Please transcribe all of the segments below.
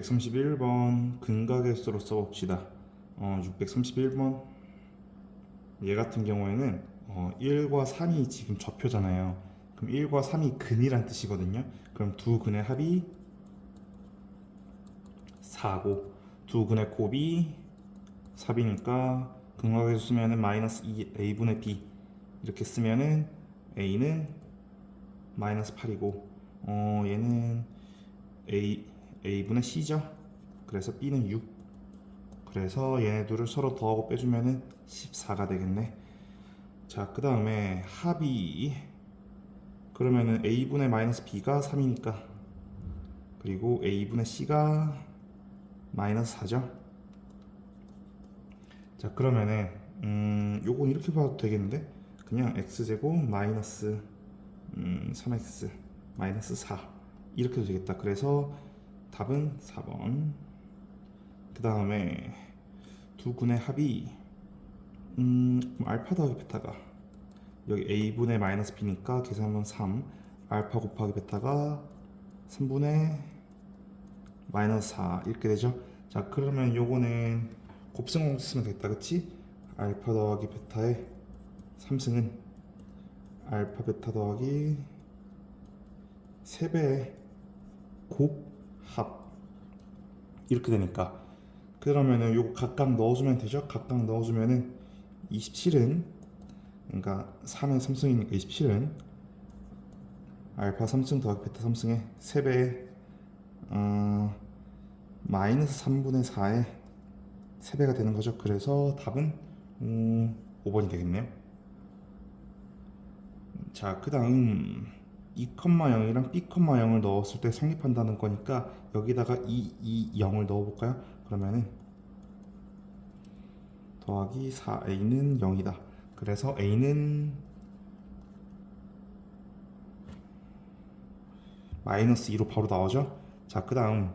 631번 근각의 수로 써봅시다. 631번 얘 같은 경우에는 1과 3이 지금 좌표잖아요. 그럼 1과 3이 근이란 뜻이거든요. 그럼 두 근의 합이 4고 두 근의 곱이 4이니까 근각의 수 쓰면은 마이너스 2 a분의 b 이렇게 쓰면은 a는 마이너스 8이고 얘는 a분의 c죠. 그래서 b는 6. 그래서 얘네 둘을 서로 더하고 빼주면은 14가 되겠네. 자, 그 다음에 합이 그러면은 a분의 마이너스 b가 3이니까 그리고 a분의 c가 마이너스 4죠. 자, 그러면은 요건 이렇게 봐도 되겠는데 그냥 x제곱 마이너스 3x 마이너스 4 이렇게 해도 되겠다. 그래서 답은 4번. 그 다음에 두 근의 합이 알파 더하기 베타가 여기 a분의 마이너스 b니까 계산하면 3 알파 곱하기 베타가 3분의 마이너스 4 이렇게 되죠. 자, 그러면 요거는 곱셈 쓰면 되겠다. 그치? 알파 더하기 베타의 3승은 알파 베타 더하기 3배의 곱합 이렇게 되니까 그러면은 요거 각각 넣어주면 되죠. 각각 넣어주면은 27은 그러니까 3의 3승이니까 27은 알파 3승 더하기 베타 3승의 3배의 마이너스 3분의 4의 3배가 되는 거죠. 그래서 답은 5번이 되겠네요. 자, 그 다음 2,0이랑 B,0을 넣었을 때 성립한다는 거니까 여기다가 0을 넣어볼까요? 그러면은 더하기 4a는 0이다. 그래서 a는 마이너스 2로 바로 나오죠. 자, 그 다음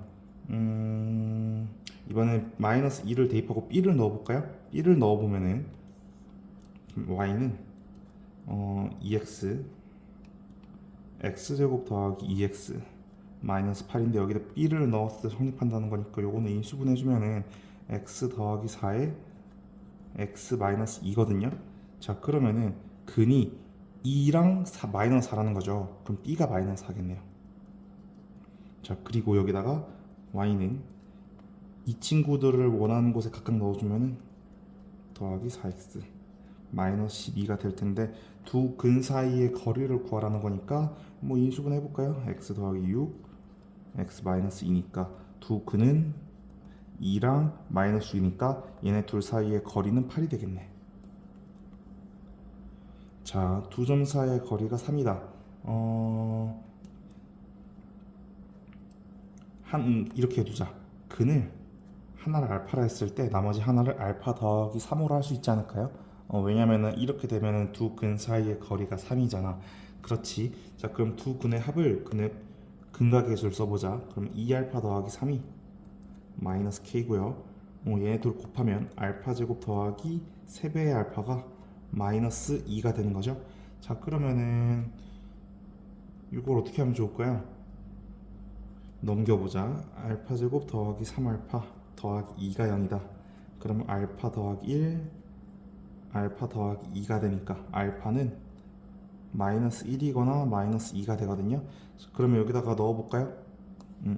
이번에 마이너스 2를 대입하고 b를 넣어볼까요? b를 넣어보면은 y는 2x x제곱 더하기 2x 마이너스 8인데 여기다 b를 넣었을 때 성립한다는 거니까 요거는 인수분해주면은 x 더하기 4에 x 마이너스 2거든요. 자, 그러면은 근이 2랑 4, 마이너스 4라는 거죠. 그럼 b가 마이너스 4겠네요. 자, 그리고 여기다가 y는 이 친구들을 원하는 곳에 각각 넣어주면은 더하기 4x 마이너스 12가 될 텐데 두 근 사이의 거리를 구하라는 거니까 뭐 인수분해 해볼까요? x 더하기 6 x 마이너스 2니까 두 근은 2랑 마이너스 2니까 얘네 둘 사이의 거리는 8이 되겠네. 자, 두 점 사이의 거리가 3이다. 이렇게 해두자. 근을 하나를 알파라 했을 때 나머지 하나를 알파 더하기 3으로 할 수 있지 않을까요? 왜냐면은 이렇게 되면은 두 근 사이의 거리가 3이잖아. 그렇지. 자, 그럼 두 근의 합을 근각계수를 써보자. 그럼 2알파 더하기 3이 마이너스 k고요. 얘네 둘 곱하면 알파 제곱 더하기 3배의 알파가 마이너스 2가 되는 거죠. 자, 그러면은 이걸 어떻게 하면 좋을까요? 넘겨보자. 알파 제곱 더하기 3알파 더하기 2가 0이다. 그러면 알파 더하기 1 알파 더하기 2가 되니까 알파는 마이너스 1이거나 마이너스 2가 되거든요. 그러면 여기다가 넣어볼까요?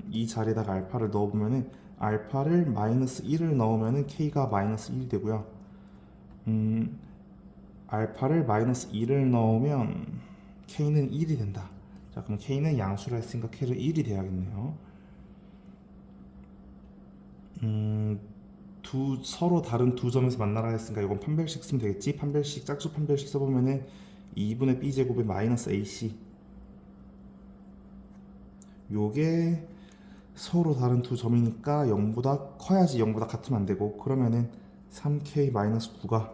이 자리에다가 알파를 넣어보면은 알파를 마이너스 1을 넣으면은 k가 마이너스 1이 되고요. 알파를 마이너스 2를 넣으면 k는 1이 된다. 자, 그럼 k는 양수라 했으니까 k는 1이 돼야겠네요. 서로 다른 두 점에서 만나라 했으니까 이건 판별식 쓰면 되겠지. 판별식 짝수 판별식 써보면은 2분의 b제곱에 마이너스 ac 요게 서로 다른 두 점이니까 0보다 커야지 0보다 같으면 안 되고 그러면은 3k 마이너스 9가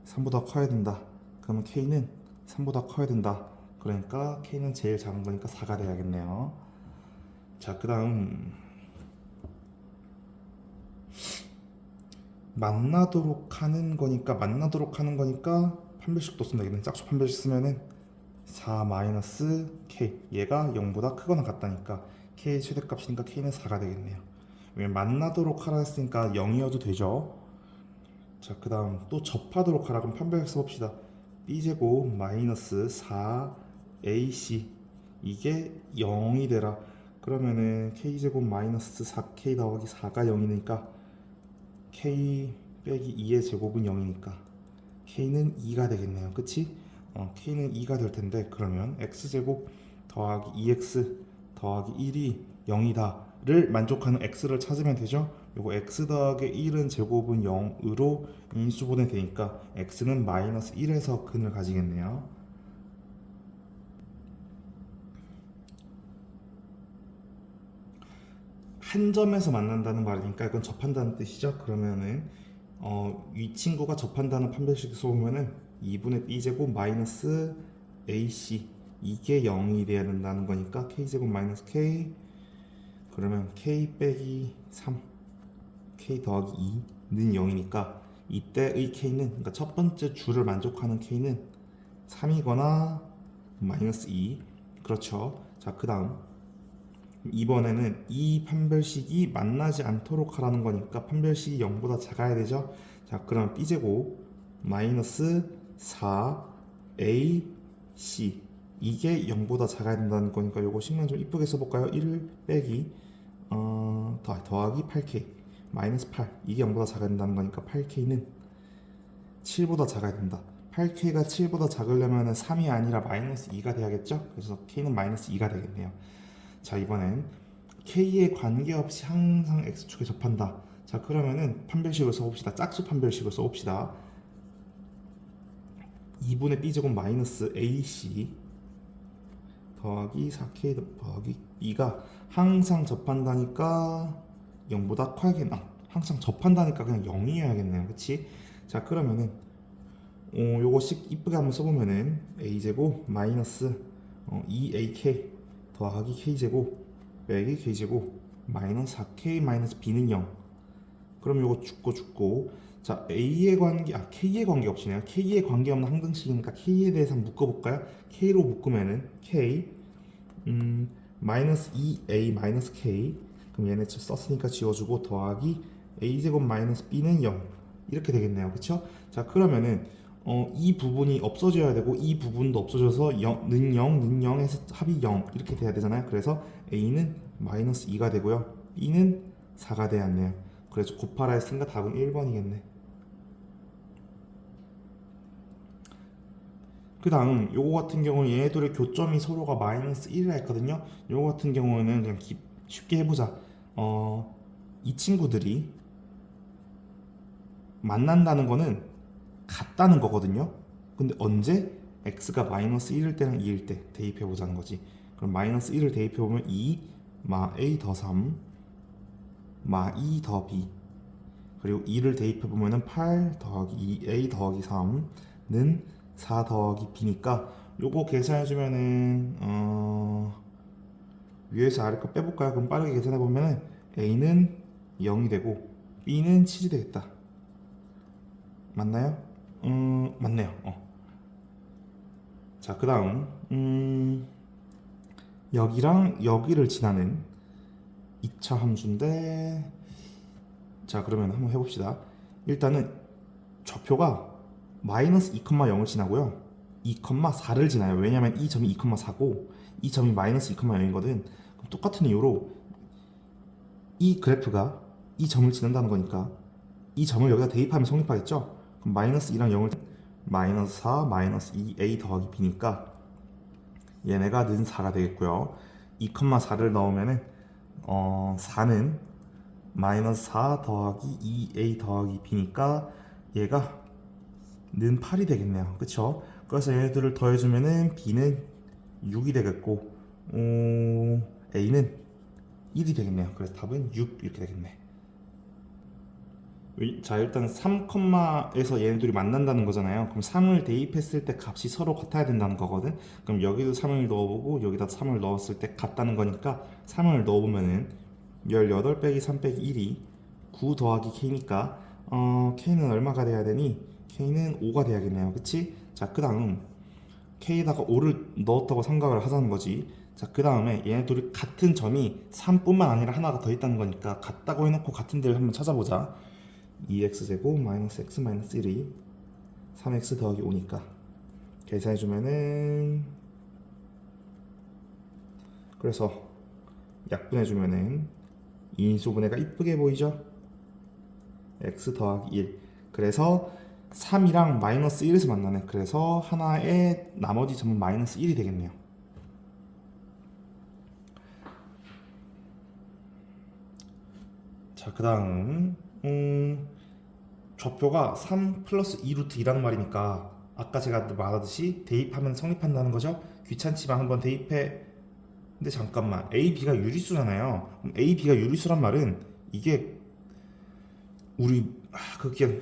3보다 커야 된다. 그러면 k는 3보다 커야 된다. 그러니까 k는 제일 작은 거니까 4가 돼야겠네요. 자, 그 다음 만나도록 하는 거니까 판별식도 쓰면 되겠네. 짝수 판별식 쓰면은 4 마이너스 k 얘가 0보다 크거나 같다니까 k 최대값이니까 k는 4가 되겠네요. 왜 만나도록 하라 했으니까 0이어도 되죠. 자, 그 다음 또 접하도록 하라. 그럼 판별 써봅시다. b제곱 마이너스 4ac 이게 0이 되라. 그러면은 k제곱 마이너스 4k 더하기 4가 0이니까 k 빼기 2의 제곱은 0이니까 k는 2가 되겠네요. 그치? k는 2가 될 텐데, 그러면 x제곱 더하기 2x 더하기 1이 0이다를 만족하는 x를 찾으면 되죠. 요거 x 더하기 1은 제곱은 0으로 인수분해 되니까 x는 마이너스 1에서 근을 가지겠네요. 한 점에서 만난다는 말이니까 이건 접한다는 뜻이죠. 그러면은 이 친구가 접한다는 판별식 써보면은 2분의 b제곱 마이너스 ac 이게 0이 돼야 된다는 거니까 k제곱 마이너스 k, 그러면 k 빼기 3 k 더하기 2는 0이니까 이때의 k는, 그러니까 첫 번째 줄을 만족하는 k는 3이거나 마이너스 2. 그렇죠. 자, 그 다음 이번에는 이 판별식이 만나지 않도록 하라는 거니까 판별식이 0보다 작아야 되죠. 자, 그럼 b제곱 마이너스 4ac 이게 0보다 작아야 된다는 거니까 요거 식만 좀 이쁘게 써볼까요? 1 빼기 더하기 8k 마이너스 8 이게 0보다 작아야 된다는 거니까 8k는 7보다 작아야 된다. 8k가 7보다 작으려면 3이 아니라 마이너스 2가 돼야겠죠? 그래서 k는 마이너스 2가 되겠네요. 자, 이번엔 k에 관계없이 항상 x축에 접한다. 자, 그러면은 판별식을 써봅시다. 짝수 판별식을 써봅시다. 2분의 b제곱 마이너스 ac 더하기 4k 더하기 2가 항상 접한다니까 0보다 커야겠나? 항상 접한다니까 그냥 0이어야겠네요. 그치? 자, 그러면은 요거씩 이쁘게 한번 써보면은 a제곱 마이너스 2ak 더하기 k제곱 빼기 k제곱 마이너스 4k 마이너스 b는 0. 그럼 요거 죽고 자, a의 관계, k의 관계 없이네요. k의 관계 없는 항등식이니까 k에 대해서 한번 묶어볼까요? k로 묶으면은 k 마이너스 2a 마이너스 k, 그럼 얘네 썼으니까 지워주고 더하기 a제곱 마이너스 b는 0 이렇게 되겠네요. 그쵸? 자, 그러면은 이 부분이 없어져야 되고 이 부분도 없어져서 는 0, 는 0에서 합이 0 이렇게 돼야 되잖아요. 그래서 a는 마이너스 2가 되고요, b는 4가 돼야 하네요. 그래서 곱하라 했으니까 답은 1번이겠네. 그 다음 요거 같은 경우는 얘네들의 교점이 서로가 마이너스 1이라 했거든요. 요거 같은 경우는 그냥 쉽게 해보자. 이 친구들이 만난다는 거는 같다는 거거든요. 근데 언제? x가 마이너스 1일 때랑 2일 때 대입해 보자는 거지. 그럼 마이너스 1을 대입해 보면 2 마 a 더 3 마 2 더 b, 그리고 2를 대입해 보면은 8 더하기 2a 더하기 3는 4 더하기 b니까 요거 계산해 주면은 위에서 아래 거 빼볼까요? 그럼 빠르게 계산해 보면은 a는 0이 되고 b는 7이 되겠다. 맞나요? 맞네요. 자, 그 다음 여기랑 여기를 지나는 2차 함수인데, 자, 그러면 한번 해봅시다. 일단은 좌표가 마이너스 2,0을 지나고요 2,4를 지나요. 왜냐면 이 점이 2,4고 이 점이 마이너스 2,0이거든. 그럼 똑같은 이유로 이 그래프가 이 점을 지난다는 거니까 이 점을 여기다 대입하면 성립하겠죠. 그럼 마이너스 2랑 0을 마이너스 4 마이너스 2a 더하기 b니까 얘네가 는 4가 되겠고요. 2,4를 넣으면은 4는 마이너스 4 더하기 2a 더하기 b니까 얘가 는 8이 되겠네요. 그쵸? 그래서 얘네들을 더해주면은 b는 6이 되겠고 a는 1이 되겠네요. 그래서 답은 6 이렇게 되겠네. 자, 일단 3,에서 얘네들이 만난다는 거잖아요. 그럼 3을 대입했을 때 값이 서로 같아야 된다는 거거든. 그럼 여기도 3을 넣어보고 여기다 3을 넣었을 때 같다는 거니까 3을 넣어보면은 18 빼기 3 빼기 1이 9 더하기 k니까 k는 얼마가 돼야 되니? k는 5가 돼야겠네요. 그치? 자, 그 다음 k에다가 5를 넣었다고 생각을 하자는 거지. 자, 그 다음에 얘네 둘이 같은 점이 3뿐만 아니라 하나가 더 있다는 거니까 같다고 해놓고 같은 데를 한번 찾아보자. 2x제곱 마이너스 x 마이너스 1이 3x 더하기 5니까 계산해주면은, 그래서 약분해주면은 인수분해가 이쁘게 보이죠? x 더하기 1. 그래서 3이랑 마이너스 1에서 만나네. 그래서 하나의 나머지 점은 마이너스 1이 되겠네요. 자, 그 다음 좌표가 3 플러스 2 루트 2라는 말이니까 아까 제가 말하듯이 대입하면 성립한다는 거죠. 귀찮지만 한번 대입해. 근데 잠깐만, A, B가 유리수잖아요. 그럼 A, B가 유리수란 말은 이게 우리 그 기억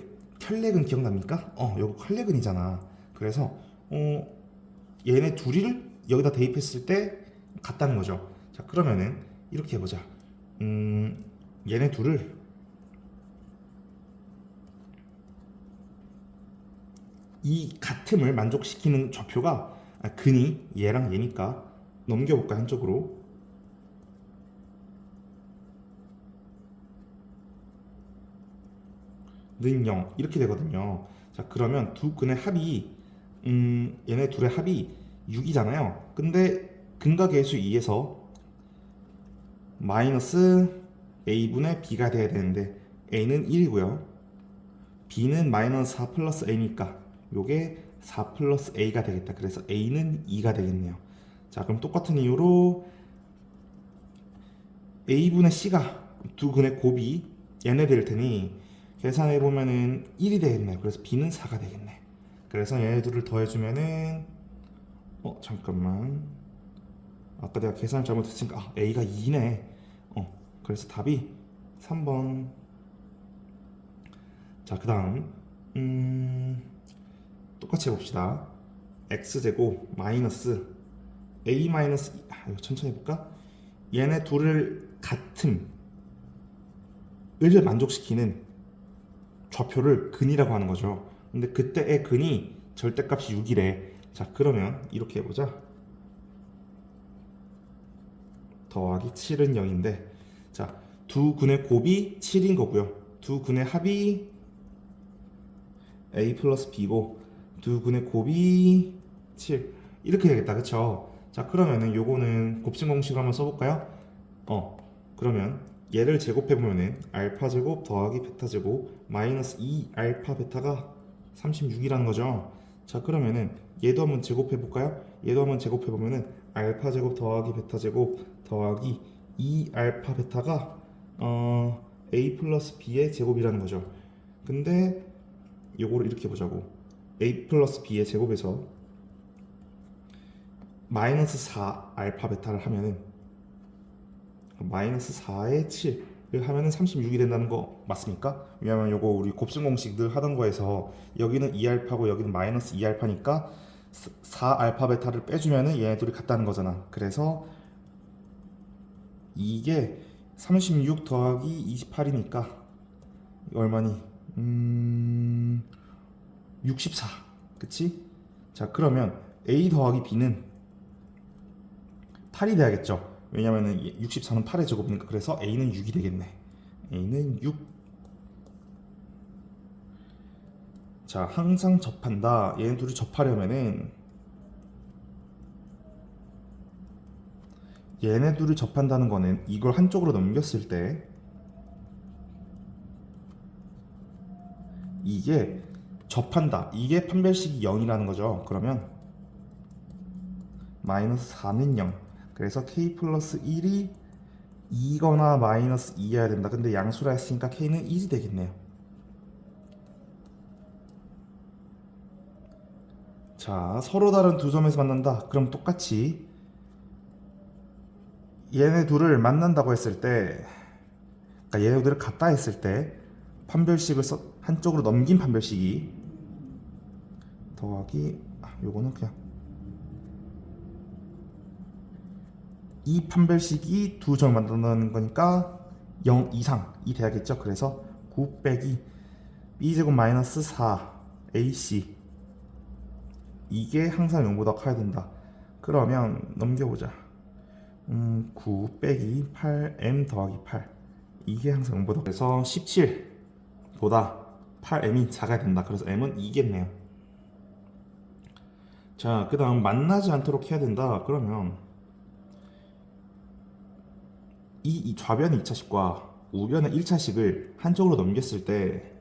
혈렉은 기억납니까? 요거 혈렉은이잖아. 그래서 얘네 둘이를 여기다 대입했을 때 같다는 거죠. 자, 그러면은 이렇게 해보자. 얘네 둘을 이 같음을 만족시키는 좌표가 근이 얘랑 얘니까 넘겨볼까 한쪽으로. 는 0 이렇게 되거든요. 자, 그러면 두 근의 합이 얘네 둘의 합이 6이잖아요. 근데 근과 계수 2에서 마이너스 a분의 b가 돼야 되는데 a는 1이고요. b는 마이너스 4 플러스 a니까 요게 4 플러스 a가 되겠다. 그래서 a는 2가 되겠네요. 자, 그럼 똑같은 이유로 a분의 c가 두 근의 곱이 얘네 될 테니 계산해 보면은 1이 되겠네요. 그래서 b는 4가 되겠네. 그래서 얘네들을 더해주면은 잠깐만, 아까 내가 계산을 잘못했으니까 a가 2네. 그래서 답이 3번. 자, 그 다음 똑같이 해봅시다. x제곱 마이너스 a 마이너스 이거 천천히 해볼까? 얘네 둘을 같음을 만족시키는 좌표를 근이라고 하는 거죠. 근데 그때의 근이 절대값이 6이래. 자, 그러면 이렇게 해보자. 더하기 7은 0인데, 자, 두 근의 곱이 7인 거고요. 두 근의 합이 a 플러스 b고 두 근의 곱이 7 이렇게 되겠다. 그쵸? 자, 그러면은 요거는 곱셈 공식을 한번 써볼까요? 그러면 얘를 제곱해보면은 알파 제곱 더하기 베타 제곱 마이너스 2 알파 베타가 36이라는 거죠. 자, 그러면은 얘도 한번 제곱해볼까요? 얘도 한번 제곱해보면은 알파 제곱 더하기 베타 제곱 더하기 2 알파 베타가 a 플러스 b의 제곱이라는 거죠. 근데 요거를 이렇게 보자고. a 플러스 b의 제곱에서 마이너스 4 알파 베타를 하면은 마이너스 4에 7을 하면은 36이 된다는 거 맞습니까? 왜냐면 요거 우리 곱셈 공식 늘 하던 거에서 여기는 2알파고 여기는 마이너스 2알파니까 4알파 베타를 빼주면은 얘네들이 같다는 거잖아. 그래서 이게 36 더하기 28이니까 얼마니? 64. 그치? 자, 그러면 a 더하기 b는 8이 돼야겠죠. 왜냐면은 64는 8의 제곱이니까. 그래서 a는 6이 되겠네. a는 6. 자, 항상 접한다. 얘네 둘이 접하려면은 얘네 둘이 접한다는 거는 이걸 한쪽으로 넘겼을 때 이게 접한다. 이게 판별식이 0이라는 거죠. 그러면 마이너스 4는 0. 그래서 k 플러스 1이 2거나 마이너스 2여야 된다. 근데 양수라 했으니까 k는 1이 되겠네요. 자, 서로 다른 두 점에서 만난다. 그럼 똑같이 얘네 둘을 만난다고 했을 때, 그러니까 얘네 둘을 같다 했을 때 판별식을 한쪽으로 넘긴 판별식이 더하기 요거는 그냥 이 판별식이 두 점을 만든다는 거니까 0 이상이 돼야겠죠. 그래서 9 빼기 b제곱 마이너스 4 ac 이게 항상 0보다 커야 된다. 그러면 넘겨보자. 9 빼기 8m 더하기 8 이게 항상 0보다 그래서 17보다 8m이 작아야 된다. 그래서 m은 2겠네요. 자, 그 다음 만나지 않도록 해야 된다. 그러면 이 좌변의 2차식과 우변의 1차식을 한쪽으로 넘겼을 때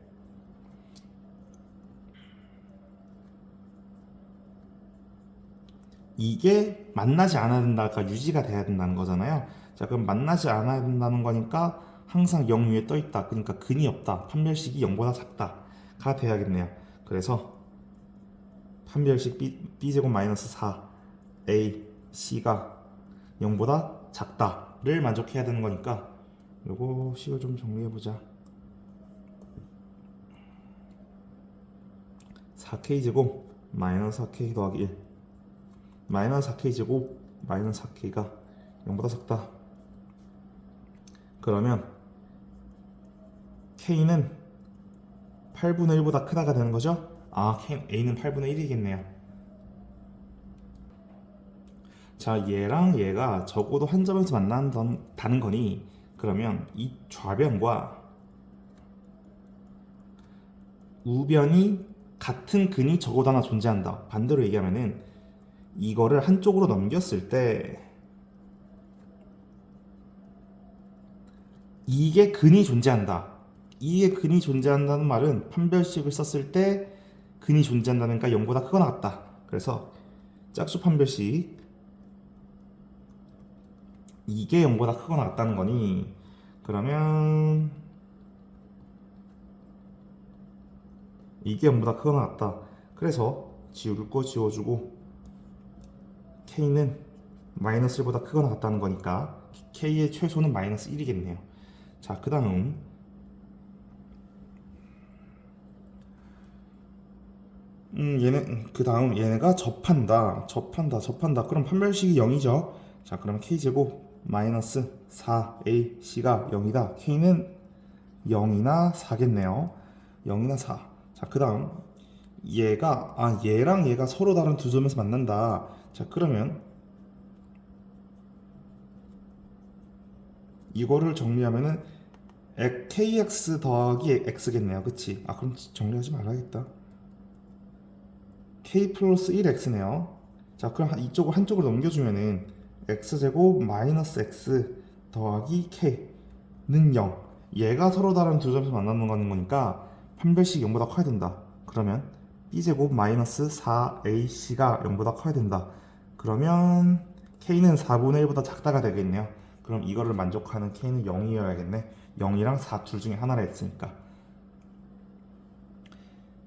이게 만나지 않아야 된다가 유지가 돼야 된다는 거잖아요. 자, 그럼 만나지 않아야 된다는 거니까 항상 0 위에 떠 있다. 그러니까 근이 없다. 판별식이 0보다 작다가 돼야겠네요. 그래서 판별식 b제곱 마이너스 4 a c가 0보다 작다를 만족해야 되는 거니까 요거 식을 좀 정리해 보자. 4k 제곱 마이너스 4k 더하기 1 마이너스 4k 제곱 마이너스 4k가 0보다 작다. 그러면 k는 8분의 1보다 크다가 되는 거죠? 아, a는 8분의 1이겠네요. 자, 얘랑 얘가 적어도 한 점에서 만난다는 거니 그러면 이 좌변과 우변이 같은 근이 적어도 하나 존재한다. 반대로 얘기하면은 이거를 한쪽으로 넘겼을 때 이게 근이 존재한다. 이게 근이 존재한다는 말은 판별식을 썼을 때 근이 존재한다니까 0보다 크거나 같다. 그래서 짝수 판별식 이게 0보다 크거나 같다는 거니 그러면 이게 0보다 크거나 같다. 그래서 지울 거 지워주고 k는 마이너스 1보다 크거나 같다는 거니까 k의 최소는 마이너스 1이겠네요. 자, 그 다음 얘는 그 다음 얘네가 접한다. 그럼 판별식이 0이죠. 자, 그러면 k제곱 마이너스 4ac가 0이다. k는 0이나 4겠네요. 0이나 4. 자, 그 다음 얘랑 얘가 서로 다른 두 점에서 만난다. 자, 그러면 이거를 정리하면은 kx 더하기 x겠네요. 그치? 아, 그럼 정리하지 말아야겠다. k 플러스 1x네요. 자, 그럼 이쪽을 한쪽으로 넘겨주면은 x제곱 마이너스 x 더하기 k는 0. 얘가 서로 다른 두 점에서 만나는 거니까 판별식 0보다 커야 된다. 그러면 b제곱 마이너스 4ac가 0보다 커야 된다. 그러면 k는 4분의 1보다 작다가 되겠네요. 그럼 이거를 만족하는 k는 0이어야겠네. 0이랑 4 둘 중에 하나라 했으니까.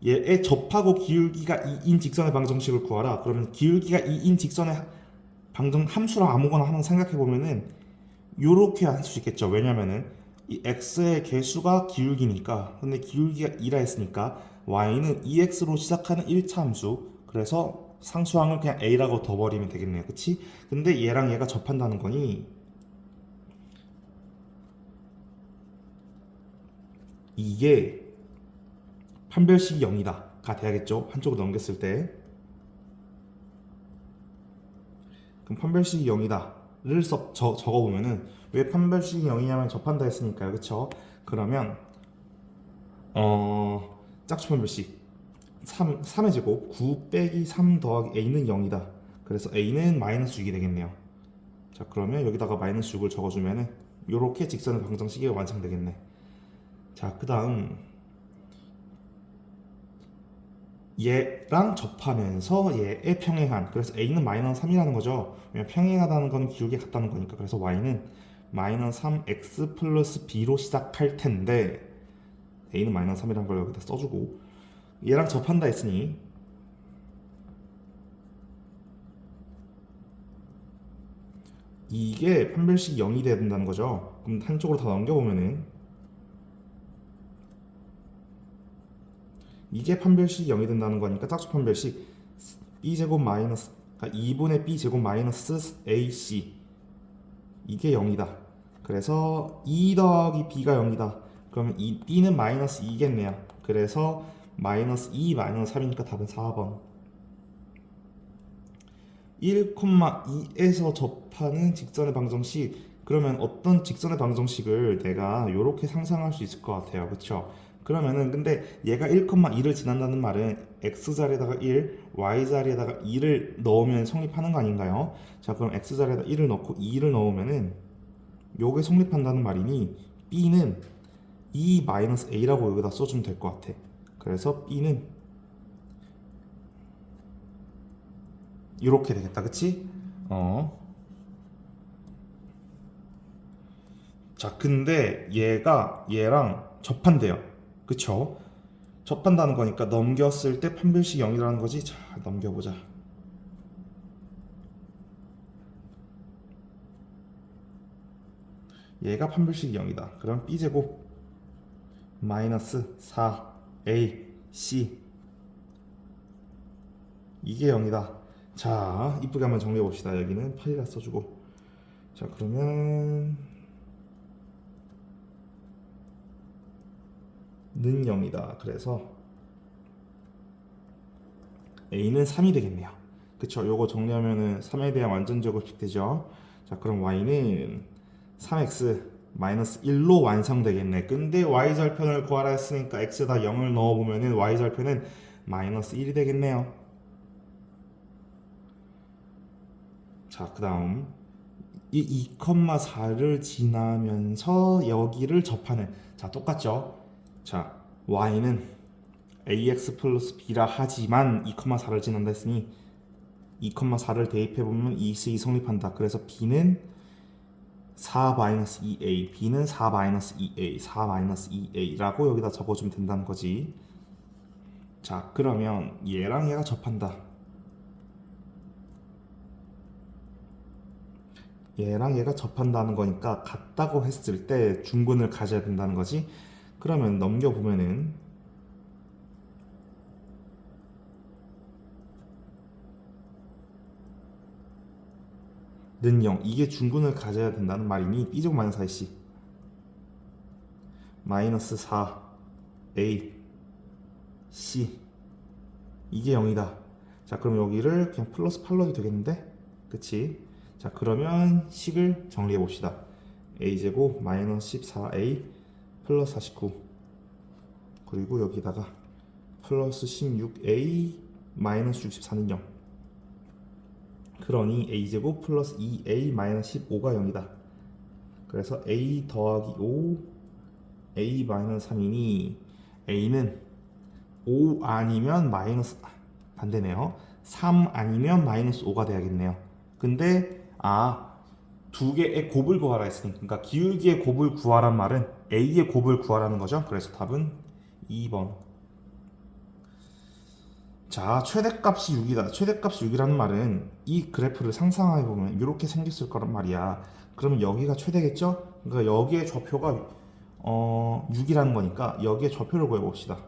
얘의 접하고 기울기가 2인 직선의 방정식을 구하라. 그러면 기울기가 2인 직선의 방정 함수랑 아무거나 하나 생각해 보면은 요렇게 할 수 있겠죠. 왜냐면은 이 x의 개수가 기울기니까. 근데 기울기가 2라 했으니까 y는 2x로 시작하는 1차 함수. 그래서 상수항을 그냥 a라고 둬버리면 되겠네요. 그치? 근데 얘랑 얘가 접한다는 거니 이게 판별식이 0이다가 돼야겠죠. 한쪽으로 넘겼을 때. 그럼 판별식이 0이다를 적어보면은 왜 판별식이 0이냐면 접한다 했으니까요. 그쵸? 그러면 짝수 판별식 3의 제곱 9 빼기 3 더하기 a는 0이다. 그래서 a는 마이너스 6이 되겠네요. 자, 그러면 여기다가 마이너스 6을 적어주면은 요렇게 직선의 방정식이 완성되겠네. 자, 그 다음 얘랑 접하면서 얘의 평행한, 그래서 a는 마이너스 3이라는 거죠. 왜냐면 평행하다는 건 기울기가 같다는 거니까. 그래서 y는 마이너스 3x 플러스 b로 시작할 텐데 a는 마이너스 3이라는 걸 여기다 써주고 얘랑 접한다 했으니 이게 판별식이 0이 돼야 된다는 거죠. 그럼 한쪽으로 다 넘겨보면은 이게 판별식이 0이 된다는 거니까 짝수 판별식 b제곱 마이너스, 그러니까 2분의 b제곱 마이너스 ac 이게 0이다. 그래서 2 더하기 b가 0이다. 그러면 이 b는 마이너스 2겠네요. 그래서 마이너스 2 마이너스 3이니까 답은 4번. 1,2에서 접하는 직선의 방정식. 그러면 어떤 직선의 방정식을 내가 이렇게 상상할 수 있을 것 같아요. 그쵸? 그러면은 근데 얘가 1,2를 지난다는 말은 x자리에다가 1, y자리에다가 2를 넣으면 성립하는 거 아닌가요? 자, 그럼 x자리에다 1을 넣고 2를 넣으면은 요게 성립한다는 말이니 b는 2-a라고 여기다 써주면 될 것 같아. 그래서 b는 이렇게 되겠다. 그치? 자, 근데 얘가 얘랑 접한대요. 그쵸? 접한다는 거니까 넘겼을 때 판별식 0이라는 거지. 자, 넘겨보자. 얘가 판별식 0이다. 그럼 b제곱 마이너스 4a c 이게 0이다. 자, 이쁘게 한번 정리해 봅시다. 여기는 8이라 써주고. 자, 그러면 는 0이다. 그래서 a는 3이 되겠네요. 그쵸? 요거 정리하면은 3에 대한 완전 제곱식 되죠. 자, 그럼 y는 3x 마이너스 1로 완성되겠네. 근데 y절편을 구하라 했으니까 x에다 0을 넣어보면은 y절편은 마이너스 1이 되겠네요. 자, 그 다음 이 2,4를 지나면서 여기를 접하는, 자, 똑같죠? 자, y는 ax 플러스 b라 하지만 2,4를 지난다 했으니 2,4를 대입해보면 이 식이 성립한다. 그래서 b는 4-2a, b는 4-2a, 4-2a라고 여기다 적어주면 된다는 거지. 자, 그러면 얘랑 얘가 접한다. 얘랑 얘가 접한다는 거니까 같다고 했을 때 중근을 가져야 된다는 거지. 그러면 넘겨보면은 는 0, 이게 중근을 가져야 된다는 말이니 b제곱 마이너스 4ac 마이너스 4a c 이게 0이다. 자, 그럼 여기를 그냥 플러스 8 넣어도 되겠는데? 그치? 자, 그러면 식을 정리해 봅시다. a제곱 마이너스 14a 플러스 49 그리고 여기다가 플러스 16a 마이너스 64는 0. 그러니 a제곱 플러스 2a 마이너스 15가 0이다. 그래서 a 더하기 5 a 마이너스 3이니 a는 5 아니면 마이너스, 반대네요. 3 아니면 마이너스 5가 돼야겠네요. 근데 두 개의 곱을 구하라 했으니까, 그러니까 기울기의 곱을 구하란 말은 a의 곱을 구하라는 거죠. 그래서 답은 2번. 자, 최대값이 6이다. 최대값이 6이라는 말은 이 그래프를 상상해 보면 이렇게 생겼을 거란 말이야. 그러면 여기가 최대겠죠? 그러니까 여기에 좌표가 6이라는 거니까 여기에 좌표를 구해 봅시다.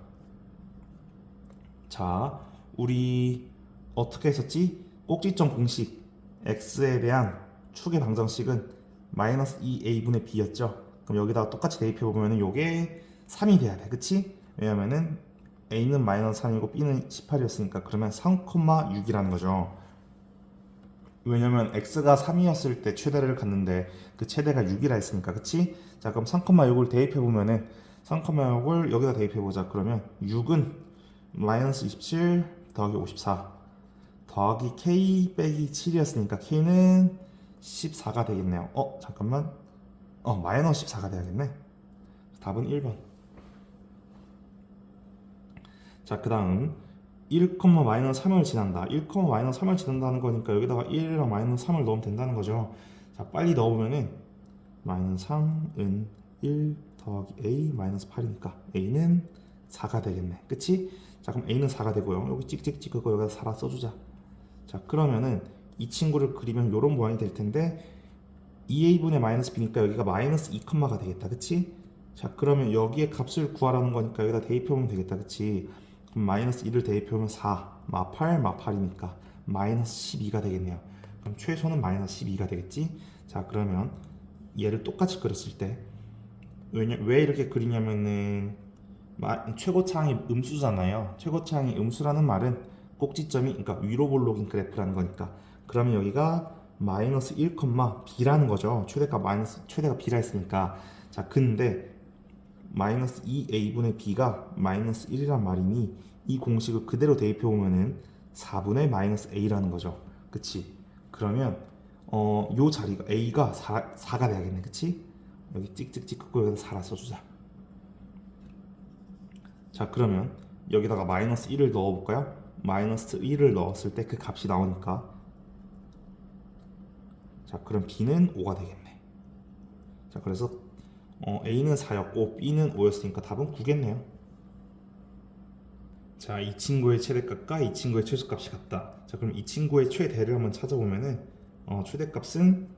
자, 우리 어떻게 했었지? 꼭지점 공식 x에 대한 축의 방정식은 마이너스 2a분의 b였죠. 그럼 여기다가 똑같이 대입해 보면은 요게 3이 돼야 돼. 그치? 왜냐면은 a는 마이너스 3이고 b는 18이었으니까 그러면 3,6이라는 거죠. 왜냐면 x가 3이었을 때 최대를 갖는데 그 최대가 6이라 했으니까. 그치? 자, 그럼 3,6을 대입해 보면은 3,6을 여기다 대입해 보자. 그러면 6은 마이너스 27 더하기 54 더하기 k 빼기 7이었으니까 k는 14가 되겠네요. 잠깐만. 마이너스 14가 돼야겠네. 답은 1번. 자, 그 다음 1, 마이너스 3을 지난다. 1, 마이너스 3을 지난다는 거니까 여기다가 1이랑 마이너스 3을 넣으면 된다는 거죠. 자, 빨리 넣어보면은 마이너스 3은 1 더하기 a 마이너스 8이니까 a는 4가 되겠네. 그치? 자, 그럼 a는 4가 되고요. 여기 찍찍찍 그거 여기다 4라 써주자. 자, 그러면은 이 친구를 그리면 이런 모양이 될 텐데 2a분의 마이너스 b니까 여기가 마이너스 2가 되겠다. 그치? 자, 그러면 여기에 값을 구하라는 거니까 여기다 대입해보면 되겠다. 그치? 그럼 마이너스 1을 대입해보면 4 마 8 마 8이니까 마이너스 12가 되겠네요. 그럼 최소는 마이너스 12가 되겠지? 자, 그러면 얘를 똑같이 그렸을 때 왜 이렇게 그리냐면은 최고차항이 음수잖아요. 최고차항이 음수라는 말은 꼭지점이, 그러니까 위로 볼록인 그래프라는 거니까 그러면 여기가 마이너스 1, b라는 거죠. 최대가 b라 했으니까. 자, 근데 마이너스 2a분의 b가 마이너스 1이란 말이니 이 공식을 그대로 대입해 보면은 4분의 마이너스 a라는 거죠. 그치? 그러면 요 자리가 a가 4가 돼야겠네. 그치? 여기 찍찍찍 긋고 여기다 4라 써주자. 자, 그러면 여기다가 마이너스 1을 넣어볼까요? 마이너스 1을 넣었을 때 그 값이 나오니까, 자, 그럼 b는 5가 되겠네. 자, 그래서 a는 4였고 b는 5였으니까 답은 9겠네요. 자, 이 친구의 최대값과 이 친구의 최소값이 같다. 자, 그럼 이 친구의 최대를 한번 찾아보면은 최대값은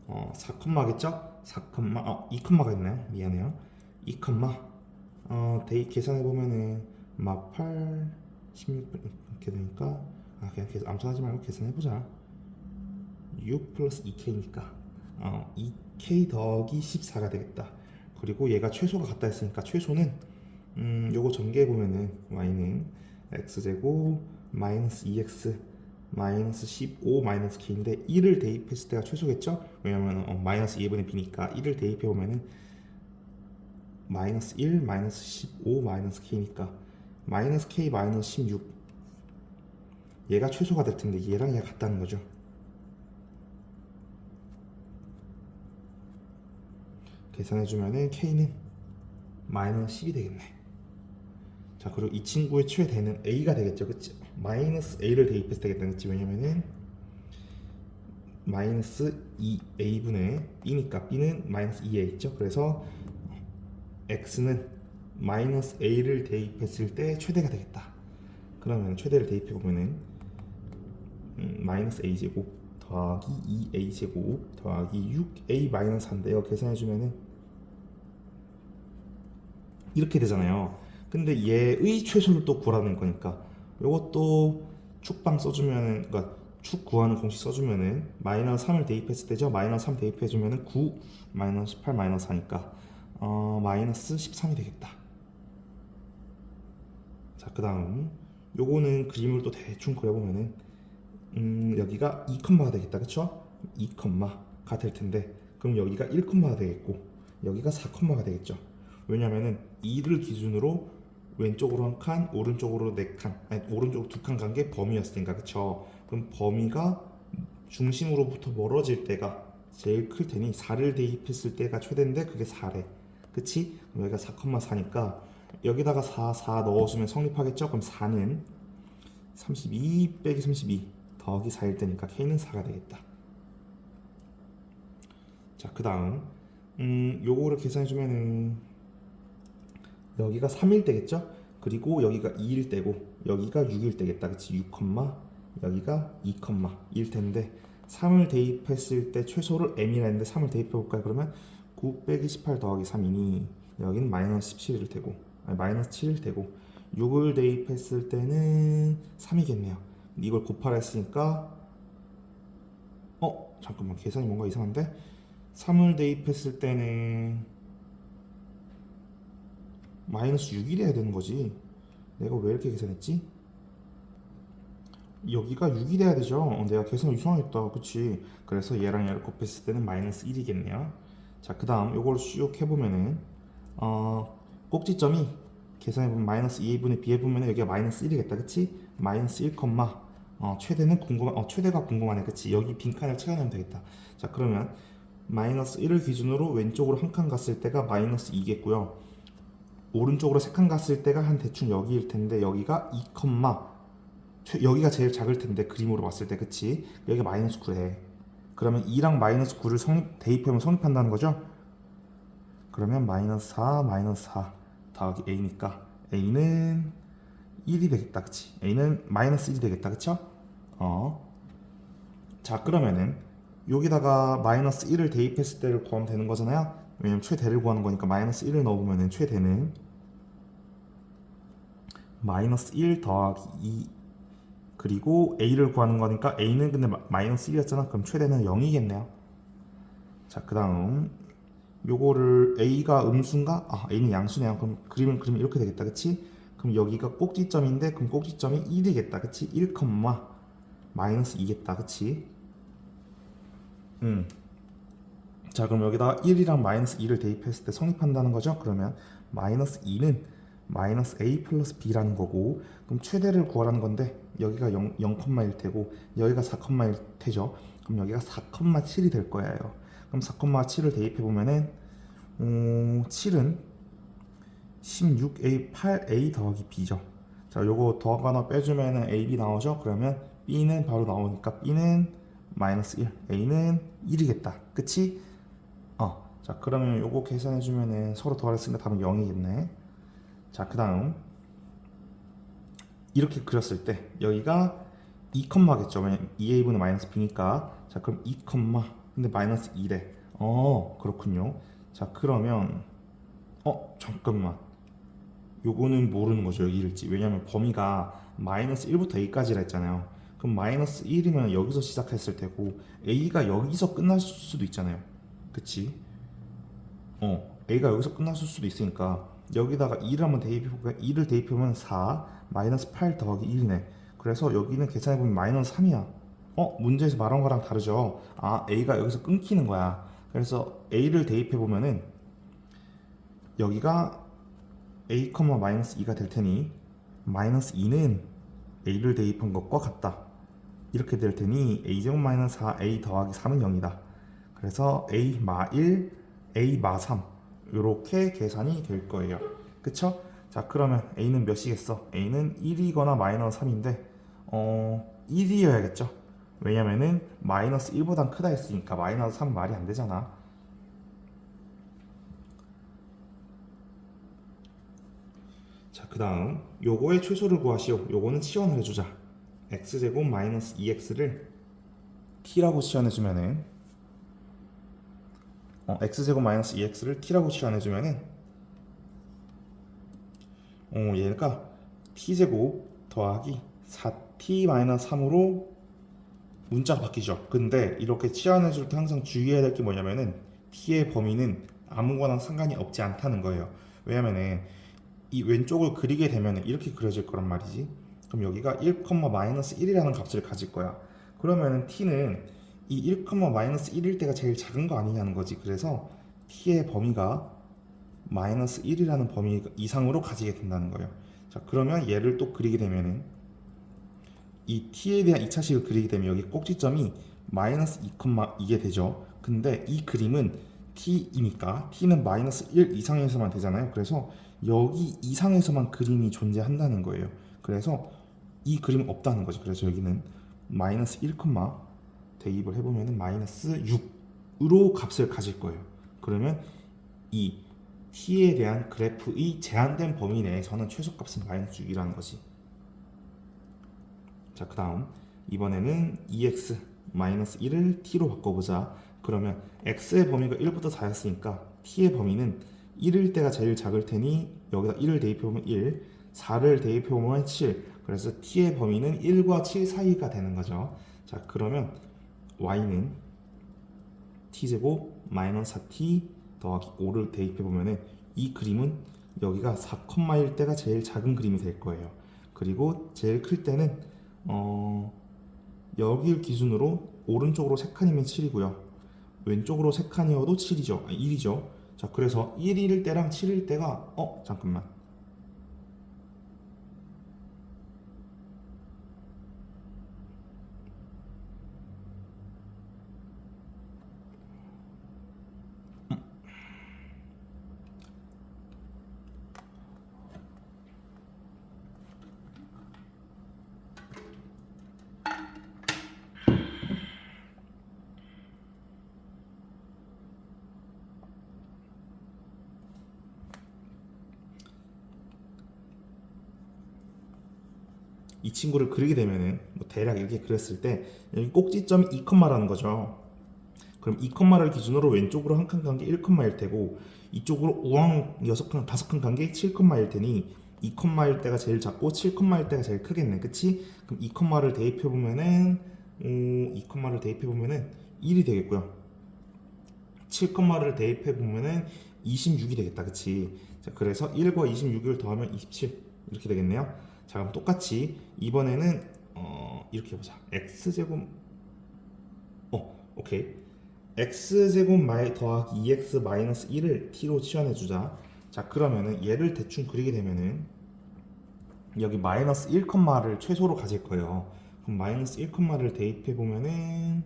4겠죠? 2가 있나요? 미안해요. 2, 대입 계산해 보면은 8, 16 이렇게 되니까 그냥 암산하지 말고 계산해 보자. 6 플러스 2k니까 2k 더하기 14가 되겠다. 그리고 얘가 최소가 같다 했으니까 최소는 요거 전개해 보면은 y는 x제곱 마이너스 2x 마이너스 15 마이너스 k인데 1을 대입했을 때가 최소겠죠? 왜냐면 마이너스 2분의 b니까 1을 대입해 보면은 마이너스 1 마이너스 15 마이너스 k니까 마이너스 k 마이너스 16 얘가 최소가 될 텐데 얘랑 얘가 같다는 거죠. 계산해 주면은 k는 마이너스 10이 되겠네. 자, 그리고 이 친구의 최대는 a가 되겠죠. 그치? 마이너스 a를 대입해서 되겠다. 그치? 왜냐면은 마이너스 2a분의 b니까 b는 마이너스 2a 있죠. 그래서 x는 마이너스 a를 대입했을 때 최대가 되겠다. 그러면 최대를 대입해 보면은 마이너스 a 제곱 더하기 2a 제곱 더하기 6a 마이너스 4인데요. 계산해 주면은 이렇게 되잖아요. 근데 얘의 최소를 또 구하는 거니까 요것도 축방 써주면은, 그러니까 축 구하는 공식 써주면은 마이너스 3을 대입했을 때죠. 마이너스 3 대입해주면은 9 마이너스 18 마이너스 4니까 마이너스 13이 되겠다. 자, 그 다음 요거는 그림을 또 대충 그려보면은 여기가 2컴마가 되겠다. 그쵸? 2컴마가 될 텐데 그럼 여기가 1컴마가 되겠고 여기가 4컴마가 되겠죠. 왜냐면은 2를 기준으로 왼쪽으로 한 칸, 오른쪽으로 4칸, 아니 오른쪽으로 2칸 간 게 범위였으니까. 그쵸? 그럼 범위가 중심으로부터 멀어질 때가 제일 클 테니 4를 대입했을 때가 최대인데 그게 4래. 그치? 그럼 여기가 4,4니까 여기다가 4 넣어주면 성립하겠죠? 그럼 4는 32 빼기 32 더하기 4일 때니까 k는 4가 되겠다. 자, 그 다음 요거를 계산해주면은 여기가 3일 때겠죠? 그리고 여기가 2일 때고 여기가 6일 때겠다. 그치? 6, 여기가 2, 1 텐데 3을 대입했을 때 최소를 m이라 했는데 3을 대입해 볼까요? 그러면 9 빼기 18 더하기 3이니 여기는 마이너스 17일 테고, 아니 마이너스 7일 테고 6을 대입했을 때는 3이겠네요. 이걸 곱하라 했으니까 잠깐만 계산이 뭔가 이상한데 3을 대입했을 때는 마이너스 6이 돼야 되는 거지. 내가 왜 이렇게 계산했지? 여기가 6이 돼야 되죠. 내가 계산을 이상하겠다. 그치? 그래서 얘랑 얘를 곱했을 때는 마이너스 1이겠네요. 자, 그 다음 요걸 쭉 해보면은 꼭지점이 계산해보면 마이너스 2분의 b 해보면 여기가 마이너스 1이겠다. 그치? 마이너스 1, 최대가 궁금하네. 그치? 여기 빈칸을 채워내면 되겠다. 자, 그러면 마이너스 1을 기준으로 왼쪽으로 한 칸 갔을 때가 마이너스 2겠고요. 오른쪽으로 3칸 갔을 때가 한 대충 여기일 텐데 여기가 2, 여기가 제일 작을 텐데 그림으로 봤을 때. 그치? 여기가 마이너스 9래. 그러면 2랑 마이너스 9를 대입하면 성립한다는 거죠? 그러면 마이너스 4 더하기 a니까 a는 1이 되겠다. 그치? a는 마이너스 1이 되겠다. 그쵸? 자, 그러면은 여기다가 마이너스 1을 대입했을 때를 구하면 되는 거잖아요. 왜냐면 최대를 구하는 거니까 마이너스 1을 넣어보면 최대는 마이너스 1 더하기 2 그리고 a를 구하는 거니까 a는 근데 마이너스 1이었잖아. 그럼 최대는 0이겠네요. 자, 그 다음 요거를 a가 음수인가? a는 양수네요. 그럼 그리면 이렇게 되겠다. 그치? 그럼 여기가 꼭지점인데 그럼 꼭지점이 1이겠다. 그치? 1, 마이너스 2겠다. 그치? 자, 그럼 여기다가 1이랑 마이너스 2를 대입했을 때 성립한다는 거죠. 그러면 마이너스 2는 마이너스 a 플러스 b라는 거고, 그럼 최대를 구하라는 건데 여기가 0,1 테고 여기가 4,1 테죠. 그럼 여기가 4,7이 될 거예요. 그럼 4,7을 대입해 보면은 7은 16a 8a 더하기 b죠. 자, 요거 더하거나 빼주면은 ab 나오죠. 그러면 b는 바로 나오니까 b는 마이너스 1, a는 1이겠다. 그치? 자, 그러면 요거 계산해주면은 서로 더했으니까 답은 0이겠네. 자, 그 다음 이렇게 그렸을 때 여기가 2겠죠. 왜냐면 2a분의 마이너스 b니까. 자, 그럼 2, 근데 마이너스 2래. 그렇군요. 자, 그러면 잠깐만, 요거는 모르는 거죠. 여기 일지. 왜냐면 범위가 마이너스 1부터 a까지라 했잖아요. 그럼 마이너스 1이면 여기서 시작했을 테고 a가 여기서 끝날 수도 있잖아요. 그치? a가 여기서 끝났을 수도 있으니까 여기다가 2를 한번 대입해볼까요? 2를 대입하면 4 마이너스 8 더하기 1이네. 그래서 여기는 계산해보면 마이너스 3이야. 문제에서 말한 거랑 다르죠. a가 여기서 끊기는 거야. 그래서 a를 대입해보면은 여기가 a, 마이너스 2가 될 테니 마이너스 2는 a를 대입한 것과 같다. 이렇게 될 테니 a제곱 마이너스 4a 더하기 3은 0이다. 그래서 a 마 1, a 마 3 이렇게 계산이 될 거예요. 그쵸? 자, 그러면 a는 몇이겠어? a는 1이거나 마이너스 3인데 1이어야겠죠. 왜냐면은 마이너스 1보단 크다 했으니까 마이너스 3 말이 안 되잖아. 자, 그 다음 요거의 최소를 구하시오. 요거는 치환을 해주자. x제곱 마이너스 2x를 t라고 치환해주면은 x제곱 마이너스 2x를 t라고 치환해주면은 얘가 t제곱 더하기 4t 마이너스 3으로 문자가 바뀌죠. 근데 이렇게 치환해줄 때 항상 주의해야 될 게 뭐냐면은 t의 범위는 아무거나 상관이 없지 않다는 거예요. 왜냐면은 이 왼쪽을 그리게 되면 이렇게 그려질 거란 말이지. 그럼 여기가 1, 마이너스 1이라는 값을 가질 거야. 그러면은 t는 이 1, 마이너스 1일 때가 제일 작은 거 아니냐는 거지. 그래서 t의 범위가 마이너스 1이라는 범위 이상으로 가지게 된다는 거예요. 자, 그러면 얘를 또 그리게 되면은 이 t에 대한 2차식을 그리게 되면 여기 꼭지점이 마이너스 2, 2게 되죠. 근데 이 그림은 t이니까 t는 마이너스 1 이상에서만 되잖아요. 그래서 여기 이상에서만 그림이 존재한다는 거예요. 그래서 이 그림은 없다는 거죠. 그래서 여기는 마이너스 1, 대입을 해보면 마이너스 6으로 값을 가질 거예요. 그러면 이 t에 대한 그래프의 제한된 범위 내에서는 최소값은 마이너스 6이라는 거지. 자, 그 다음 이번에는 2x 마이너스 1을 t로 바꿔보자. 그러면 x의 범위가 1부터 4였으니까 t의 범위는 1일 때가 제일 작을 테니 여기다 1을 대입해보면 1, 4를 대입해보면 7. 그래서 t의 범위는 1과 7 사이가 되는 거죠. 자, 그러면 y는 t제곱 마이너스 4t 더하기 5를 대입해보면 이 그림은 여기가 4,1 때가 제일 작은 그림이 될 거예요. 그리고 제일 클 때는 여기를 기준으로 오른쪽으로 3칸이면 7이고요. 왼쪽으로 3칸이어도 7이죠. 1이죠. 자, 그래서 1일 때랑 7일 때가 잠깐만. 이 친구를 그리게 되면은 뭐 대략 이렇게 그렸을 때 여기 꼭지점이 2컴마라는 거죠. 그럼 2컴마를 기준으로 왼쪽으로 한 칸 간 게 1컴마일 테고 이쪽으로 우왕 6칸, 5칸 간 게 7컴마일 테니 2컴마일 때가 제일 작고 7컴마일 때가 제일 크겠네. 그치? 그럼 2컴마를 대입해 보면은 2컴마를 대입해 보면은 1이 되겠고요. 7컴마를 대입해 보면은 26이 되겠다. 그치? 자, 그래서 1과 26을 더하면 27 이렇게 되겠네요. 자, 그럼 똑같이 이번에는 이렇게 해보자. x제곱 오케이. x제곱 더하기 2x 마이너스 1을 t로 치환해주자. 자 그러면은 얘를 대충 그리게 되면은 여기 마이너스 1를 최소로 가질 거예요. 그럼 마이너스 1를 대입해 보면은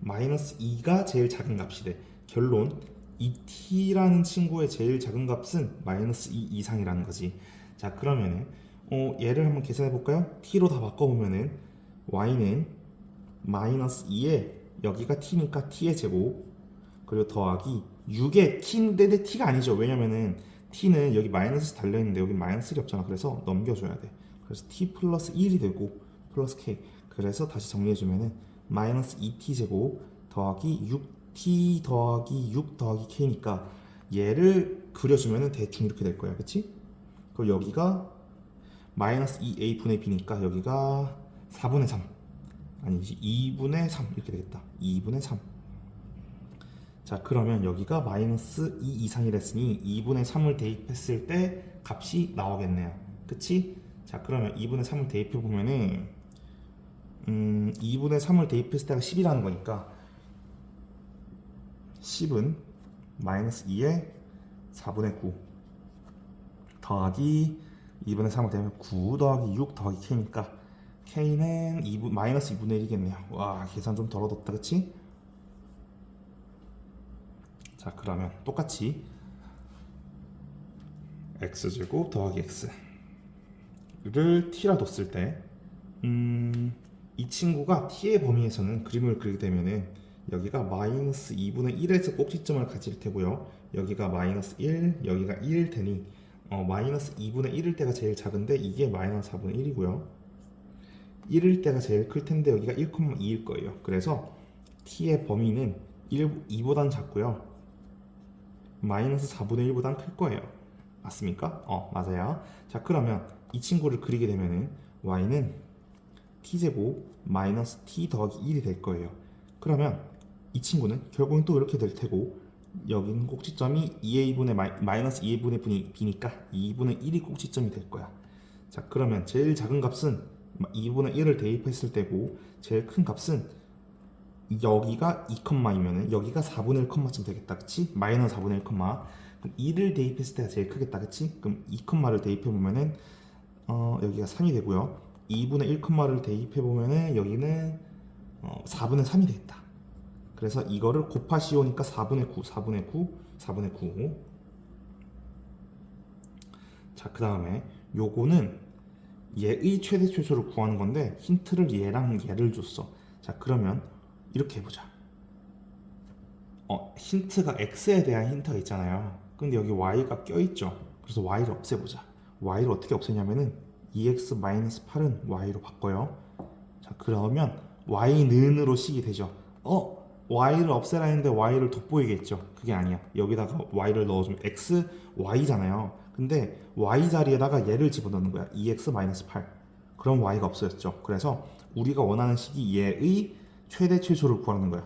마이너스 2가 제일 작은 값이 돼. 결론 이 t라는 친구의 제일 작은 값은 마이너스 2 이상이라는 거지. 자 그러면은 얘를 한번 계산해 볼까요? t로 다 바꿔보면은 y는 마이너스 2에 여기가 t니까 t의 제곱 그리고 더하기 6에 t인데 t가 아니죠. 왜냐면은 t는 여기 마이너스 달려있는데 여기 마이너스 1이 없잖아. 그래서 넘겨줘야 돼. 그래서 t 플러스 1이 되고 플러스 k. 그래서 다시 정리해주면은 마이너스 2t 제곱 더하기 6t 더하기 6 더하기 k니까 얘를 그려주면은 대충 이렇게 될 거야. 그치? 그리고 여기가 마이너스 2a 분의 b니까 여기가 4분의 3 아니지 2분의 3 이렇게 되겠다. 2분의 3. 자 그러면 여기가 마이너스 2 이상이랬으니 2분의 3을 대입했을 때 값이 나오겠네요. 그치? 자 그러면 2분의 3을 대입해 보면은 2분의 3을 대입했을 때가 10이라는 거니까 10은 마이너스 2에 4분의 9 더하기 2분의 3을 대입하면 9 더하기 6 더하기 k니까 k는 마이너스 2분의 1이겠네요. 와 계산 좀 덜 얻었다. 그치? 자 그러면 똑같이 x제곱 더하기 x를 t라 뒀을 때 이 친구가 t의 범위에서는 그림을 그리게 되면은 여기가 마이너스 2분의 1에서 꼭지점을 가질 테고요. 여기가 마이너스 1, 여기가 1일 테니 마이너스 2분의 1일 때가 제일 작은데 이게 마이너스 4분의 1이고요. 1일 때가 제일 클 텐데 여기가 1,2일 거예요. 그래서 t의 범위는 2보단 작고요. 마이너스 4분의 1보단 클 거예요. 맞습니까? 맞아요. 자 그러면 이 친구를 그리게 되면은 y는 t제곱 마이너스 t 더하기 1이 될 거예요. 그러면 이 친구는 결국은 또 이렇게 될 테고 여기는 꼭지점이 2a분의 마이너스 2a분의 b니까 2분의 1이 꼭지점이 될 거야. 자 그러면 제일 작은 값은 2분의 1을 대입했을 때고 제일 큰 값은 여기가 2컴마이면은 여기가 4분의 1컴마쯤 되겠다. 그치? 마이너스 4분의 1컴마. 그럼 2를 대입했을 때가 제일 크겠다. 그치? 그럼 2컴마를 대입해 보면은 여기가 3이 되고요. 2분의 1컴마를 대입해 보면은 여기는 4분의 3이 되겠다. 그래서 이거를 곱하시오니까 4분의 9, 4분의 9, 4분의 9. 자, 그 다음에 요거는 얘의 최대 최소를 구하는 건데 힌트를 얘랑 얘를 줬어. 자, 그러면 이렇게 해보자. 힌트가 x에 대한 힌트가 있잖아요. 근데 여기 y가 껴있죠. 그래서 y를 없애보자. y를 어떻게 없애냐면은 2x-8은 y로 바꿔요. 자 그러면 y는으로 식이 되죠. y를 없애라 했는데 y를 돋보이겠죠. 그게 아니야. 여기다가 y를 넣어주면 x, y잖아요. 근데 y 자리에다가 얘를 집어넣는 거야. 2x-8. 그럼 y가 없어졌죠. 그래서 우리가 원하는 식이 얘의 최대 최소를 구하는 거야.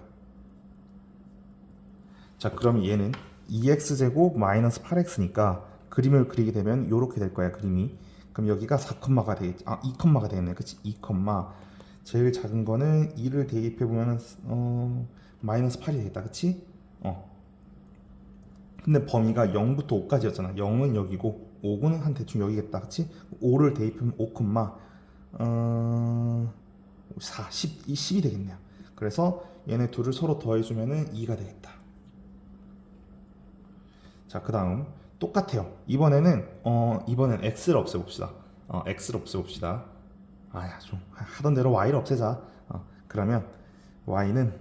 자 그럼 얘는 2x제곱 마이너스 8x니까 그림을 그리게 되면 이렇게 될 거야. 그림이. 그럼 여기가 4컴마가 되겠지. 2컴마가 되겠네. 그치? 2컴마. 제일 작은 거는 2를 대입해 보면은 마이너스 8이 되겠다. 그치? 근데 범위가 0부터 5까지였잖아. 0은 여기고 5는 한 대충 여기겠다. 그치? 5를 대입하면 5, 4, 10이 되겠네요. 그래서 얘네 둘을 서로 더해주면은 2가 되겠다. 자, 그 다음 똑같아요. 이번에는 x를 없애봅시다. x를 없애봅시다. 좀 하던 대로 y를 없애자. 그러면 y는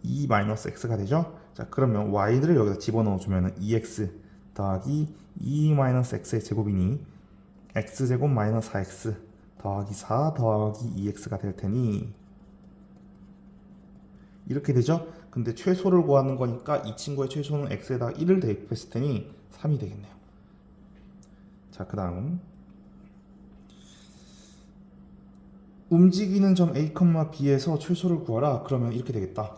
2-x가 되죠. 자, 그러면 y를 여기다 집어넣어주면 2x 더하기 2-x의 제곱이니 x제곱 마이너스 4x 더하기 4 더하기 2x가 될 테니 이렇게 되죠. 근데 최소를 구하는 거니까 이 친구의 최소는 x에다가 1을 대입했을 테니 3이 되겠네요. 자, 그 다음 움직이는 점 a, b에서 최소를 구하라. 그러면 이렇게 되겠다.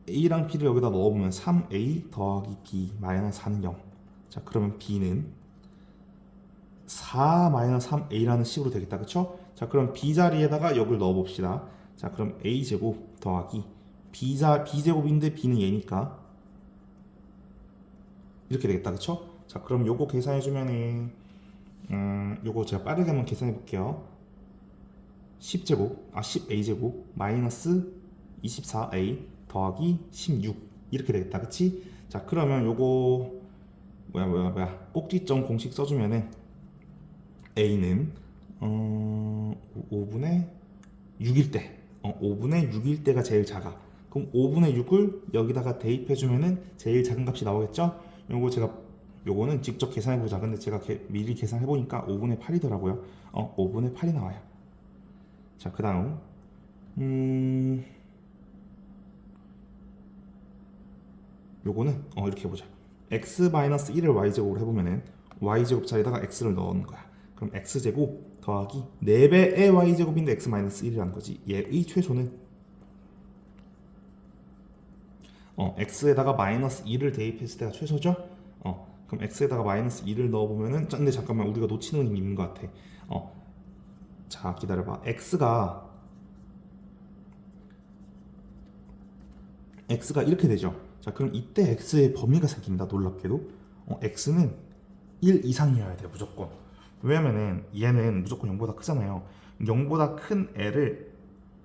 a랑 b를 여기다 넣어보면 3a 더하기 b 마이너스 4는 0. 자, 그러면 b는 4 마이너스 3a라는 식으로 되겠다. 그쵸? 자, 그럼 b 자리에다가 여기를 넣어봅시다. 자, 그럼 a 제곱 더하기 b제곱인데 b는 얘니까 이렇게 되겠다. 그쵸? 자, 그럼 요거 계산해주면은 요거 제가 빠르게 한번 계산해볼게요. 10a제곱 마이너스 24a 더하기 16 이렇게 되겠다. 그치? 자, 그러면 요거 꼭지점 공식 써주면은 a는 5분의 6일 때 5분의 6일 때가 제일 작아. 그럼 5분의 6을 여기다가 대입해주면은 제일 작은 값이 나오겠죠? 요거는 직접 계산해보자. 근데 제가 미리 계산해보니까 5분의 8이더라고요. 5분의 8이 나와요. 자, 그 다음 요거는 이렇게 해보자. x-1을 y제곱으로 해보면은 y제곱 자리에다가 x를 넣는 거야. 그럼 x제곱 더하기 4배의 y제곱인데 x-1이라는 거지. 얘의 최소는 x에다가 마이너스 2를 대입했을 때가 최소죠? 그럼 x에다가 마이너스 2를 넣어보면은 근데 잠깐만 우리가 놓치는 게 있는 것 같아. 자, 기다려봐. x가 이렇게 되죠. 자, 그럼 이때 x의 범위가 생깁니다. 놀랍게도 x는 1 이상이어야 돼 무조건. 왜냐면은 얘는 무조건 0보다 크잖아요. 0보다 큰 애를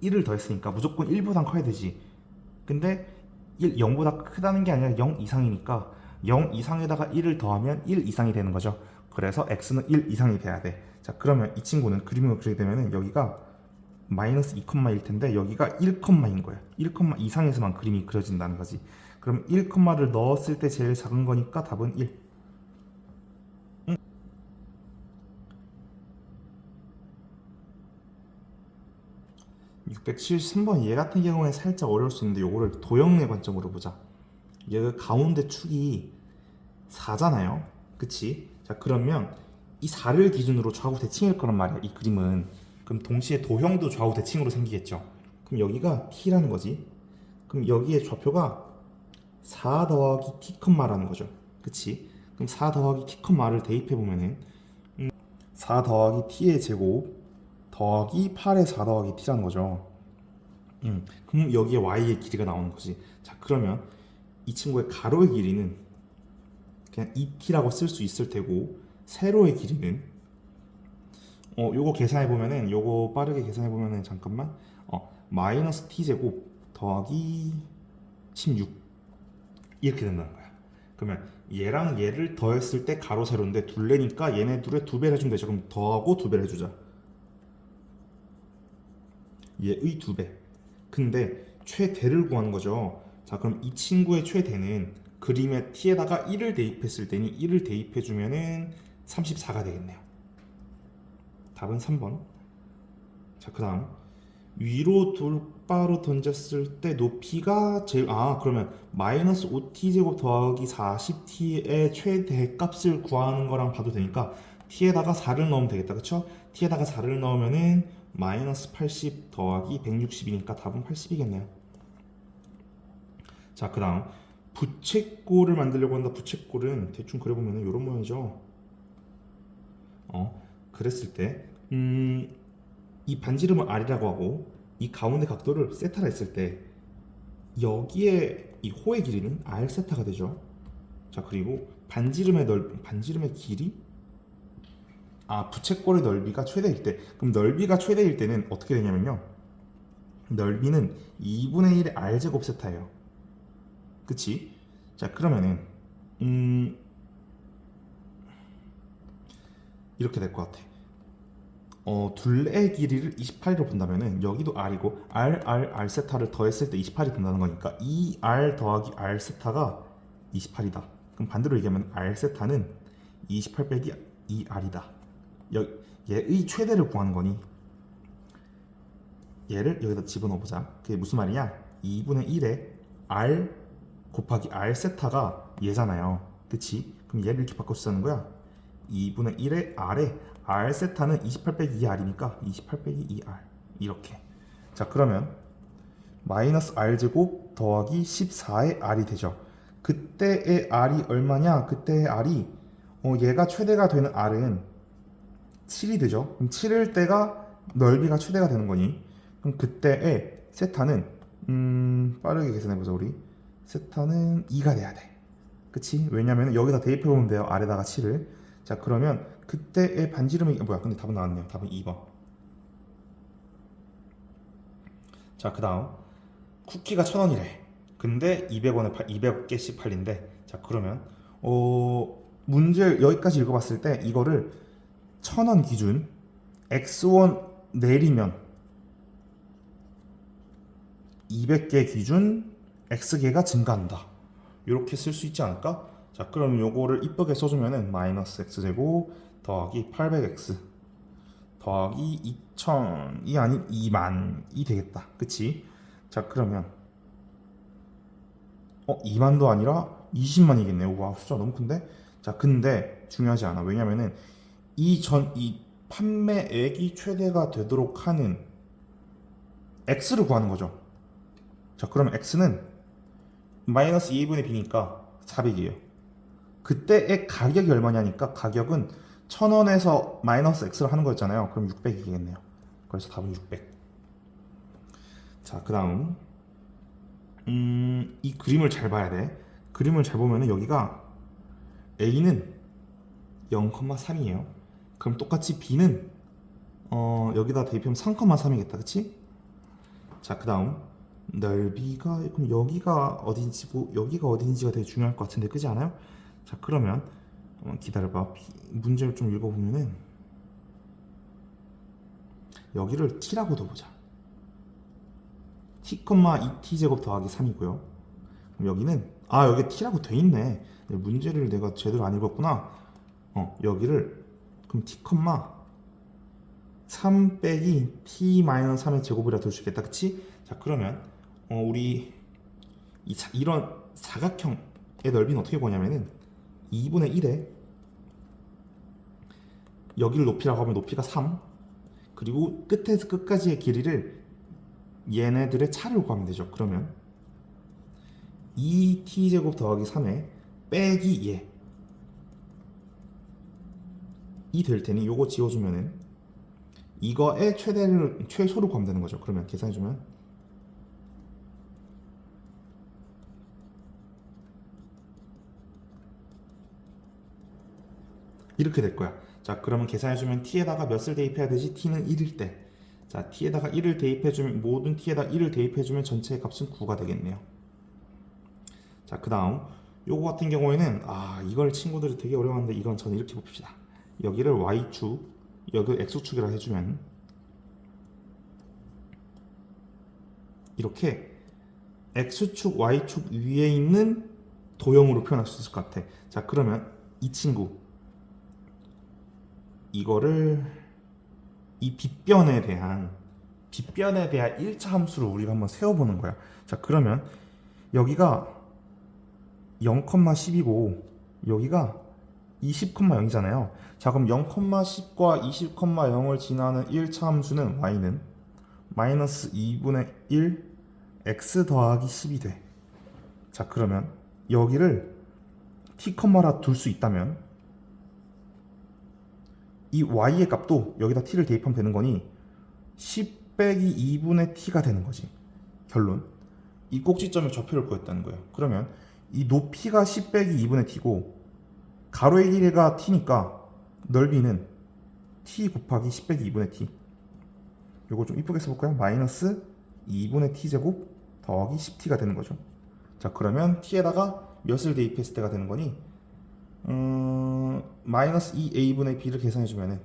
1을 더했으니까 무조건 1보단 커야 되지. 근데 0보다 크다는 게 아니라 0 이상이니까 0 이상에다가 1을 더하면 1 이상이 되는 거죠. 그래서 x는 1 이상이 돼야 돼. 자, 그러면 이 친구는 그림을 그리게 되면은 여기가 마이너스 2,1일 텐데 여기가 1,인 거야. 1, 이상에서만 그림이 그려진다는 거지. 그럼 1,를 넣었을 때 제일 작은 거니까 답은 1. 673번 얘 같은 경우에 살짝 어려울 수 있는데 요거를 도형의 관점으로 보자. 얘가 가운데 축이 4잖아요. 그치? 자, 그러면 이 4를 기준으로 좌우 대칭일 거란 말이야. 이 그림은. 그럼 동시에 도형도 좌우 대칭으로 생기겠죠. 그럼 여기가 t라는 거지. 그럼 여기에 좌표가 4 더하기 t, 라는 거죠. 그치? 그럼 4 더하기 t, 를 대입해 보면은 4 더하기 t의 제곱 더하기 8의 4 더하기 t라는 거죠. 그럼 여기에 y의 길이가 나오는 거지. 자, 그러면 이 친구의 가로의 길이는 그냥 2t라고 쓸 수 있을 테고 세로의 길이는 요거 계산해 보면은 요거 빠르게 계산해 보면은 잠깐만 마이너스 t 제곱 더하기 16 이렇게 된다는 거야. 그러면 얘랑 얘를 더했을 때 가로 세로인데 둘레니까 얘네 둘의 2배를 해주면 되죠. 그럼 더하고 2배를 해주자. 얘의 2배. 근데 최대를 구하는 거죠. 자, 그럼 이 친구의 최대는 그림의 t에다가 1을 대입했을 때니 1을 대입해주면은 34가 되겠네요. 답은 3번. 자, 그 다음 위로 둘바로 던졌을 때 높이가 제일 그러면 마이너스 5t제곱 더하기 40t의 최대 값을 구하는 거랑 봐도 되니까 t에다가 4를 넣으면 되겠다. 그쵸? t에다가 4를 넣으면은 마이너스 80 더하기 160이니까 답은 80이겠네요. 자, 그 다음 부채꼴을 만들려고 한다. 부채꼴은 대충 그려보면 이런 모양이죠. 그랬을 때 이 반지름을 r이라고 하고 이 가운데 각도를 세타라 했을 때 여기에 이 호의 길이는 r 세타가 되죠. 자, 그리고 반지름의 길이 부채꼴의 넓이가 최대일 때, 그럼 넓이가 최대일 때는 어떻게 되냐면요, 넓이는 2분의 1의 r제곱 세타예요. 그치? 자, 그러면은 이렇게 될 것 같아. 둘레의 길이를 28으로 본다면은 여기도 r이고 r 세타를 더했을 때 28이 된다는 거니까 2r 더하기 r 세타가 28이다. 그럼 반대로 얘기하면 r 세타는 28 빼기 2r이다. 얘의 최대를 구하는 거니 얘를 여기다 집어넣어 보자. 그게 무슨 말이냐? 2분의 1에 r 곱하기 r 세타가 얘잖아요. 그치? 그럼 얘를 이렇게 바꿔 쓰자는 거야. 2분의 1의 r에 r 세타는 28 빼기 2r이니까 28 빼기 2r 이렇게. 자, 그러면 마이너스 r 제곱 더하기 14의 r이 되죠. 그때의 r이 얼마냐? 그때의 r이 얘가 최대가 되는 r은 7이 되죠. 그럼 7일 때가 넓이가 최대가 되는 거니. 그럼 그때의 세타는 빠르게 계산해보자. 우리 세타는 2가 돼야 돼. 그치? 왜냐면 여기다 대입해보면 돼요. 아래다가 7을. 자, 그러면 그때의 반지름이 뭐야? 근데 답은 나왔네요. 답은 2번. 자, 그 다음 쿠키가 1,000원이래. 근데 200원에 200개씩 팔린대. 자, 그러면 문제를 여기까지 읽어봤을 때 이거를 1,000원 기준 X1 내리면 200개 기준 X개가 증가한다. 이렇게 쓸 수 있지 않을까? 자, 그러면 요거를 이쁘게 써주면은 마이너스 X제곱 더하기 800X 더하기 2,000이 아닌 2만이 되겠다. 그치? 자, 그러면 2만도 아니라 20만이겠네요. 와, 숫자 너무 큰데? 자, 근데 중요하지 않아. 왜냐면은 이 판매액이 최대가 되도록 하는 X를 구하는 거죠. 자, 그러면 X는 마이너스 2분의 B니까 400이에요. 그때의 가격이 얼마냐니까 가격은 1,000원에서 마이너스 X를 하는 거였잖아요. 그럼 600이겠네요. 그래서 답은 600. 자, 그 다음 이 그림을 잘 봐야 돼. 그림을 잘 보면은 여기가 A는 0,3이에요. 그럼 똑같이 B는 여기다 대입하면 3,3이겠다. 그치? 자, 그 다음 넓이가 그럼 여기가 어딘지고 여기가 어딘지가 되게 중요할 것 같은데 그지 않아요? 자, 그러면 기다려봐. 문제를 좀 읽어보면은 여기를 t라고 둬보자. t, 2t 제곱 더하기 3이고요. 그럼 여기는 여기 t라고 돼 있네. 문제를 내가 제대로 안 읽었구나. 여기를 그럼 t, 3 빼기 t 마이너스 3의 제곱이라 둘 수 있겠다. 그치? 자, 그러면 우리 이런 사각형의 넓이는 어떻게 보냐면은 2분의 1에 여기를 높이라고 하면 높이가 3 그리고 끝에서 끝까지의 길이를 얘네들의 차를 구하면 되죠. 그러면 2t제곱 더하기 3에 빼기 얘 이 될 테니 요거 지워주면은 이거의 최소를 구하면 되는 거죠. 그러면 계산해주면 이렇게 될 거야. 자, 그러면 계산해주면 t에다가 몇을 대입해야 되지? t는 1일 때. 자, t에다가 1을 대입해주면 모든 t에다 1을 대입해주면 전체의 값은 9가 되겠네요. 자, 그 다음 요거 같은 경우에는 이걸 친구들이 되게 어려워하는데 이건 저는 이렇게 봅시다. 여기를 y축 여기를 x축이라 해주면 이렇게 x축 y축 위에 있는 도형으로 표현할 수 있을 것 같아. 자, 그러면 이 친구 이거를 이 빗변에 대한 1차 함수를 우리가 한번 세워보는 거야. 자, 그러면 여기가 0,10이고 여기가 20,0이잖아요. 자, 그럼 0,10과 20,0을 지나는 1차 함수는 y는 마이너스 2분의 1 x 더하기 10이 돼. 자, 그러면 여기를 t,라 둘 수 있다면 이 y의 값도 여기다 t를 대입하면 되는 거니 10 빼기 2분의 t가 되는 거지. 결론 이 꼭지점에 좌표를 구했다는 거예요. 그러면 이 높이가 10 빼기 2분의 t고 가로의 길이가 t니까 넓이는 t 곱하기 10 빼기 2분의 t. 요거 좀 이쁘게 써볼까요? 마이너스 2분의 t제곱 더하기 10t가 되는 거죠. 자, 그러면 t에다가 몇을 대입했을 때가 되는 거니 마이너스 2a분의 b를 계산해주면은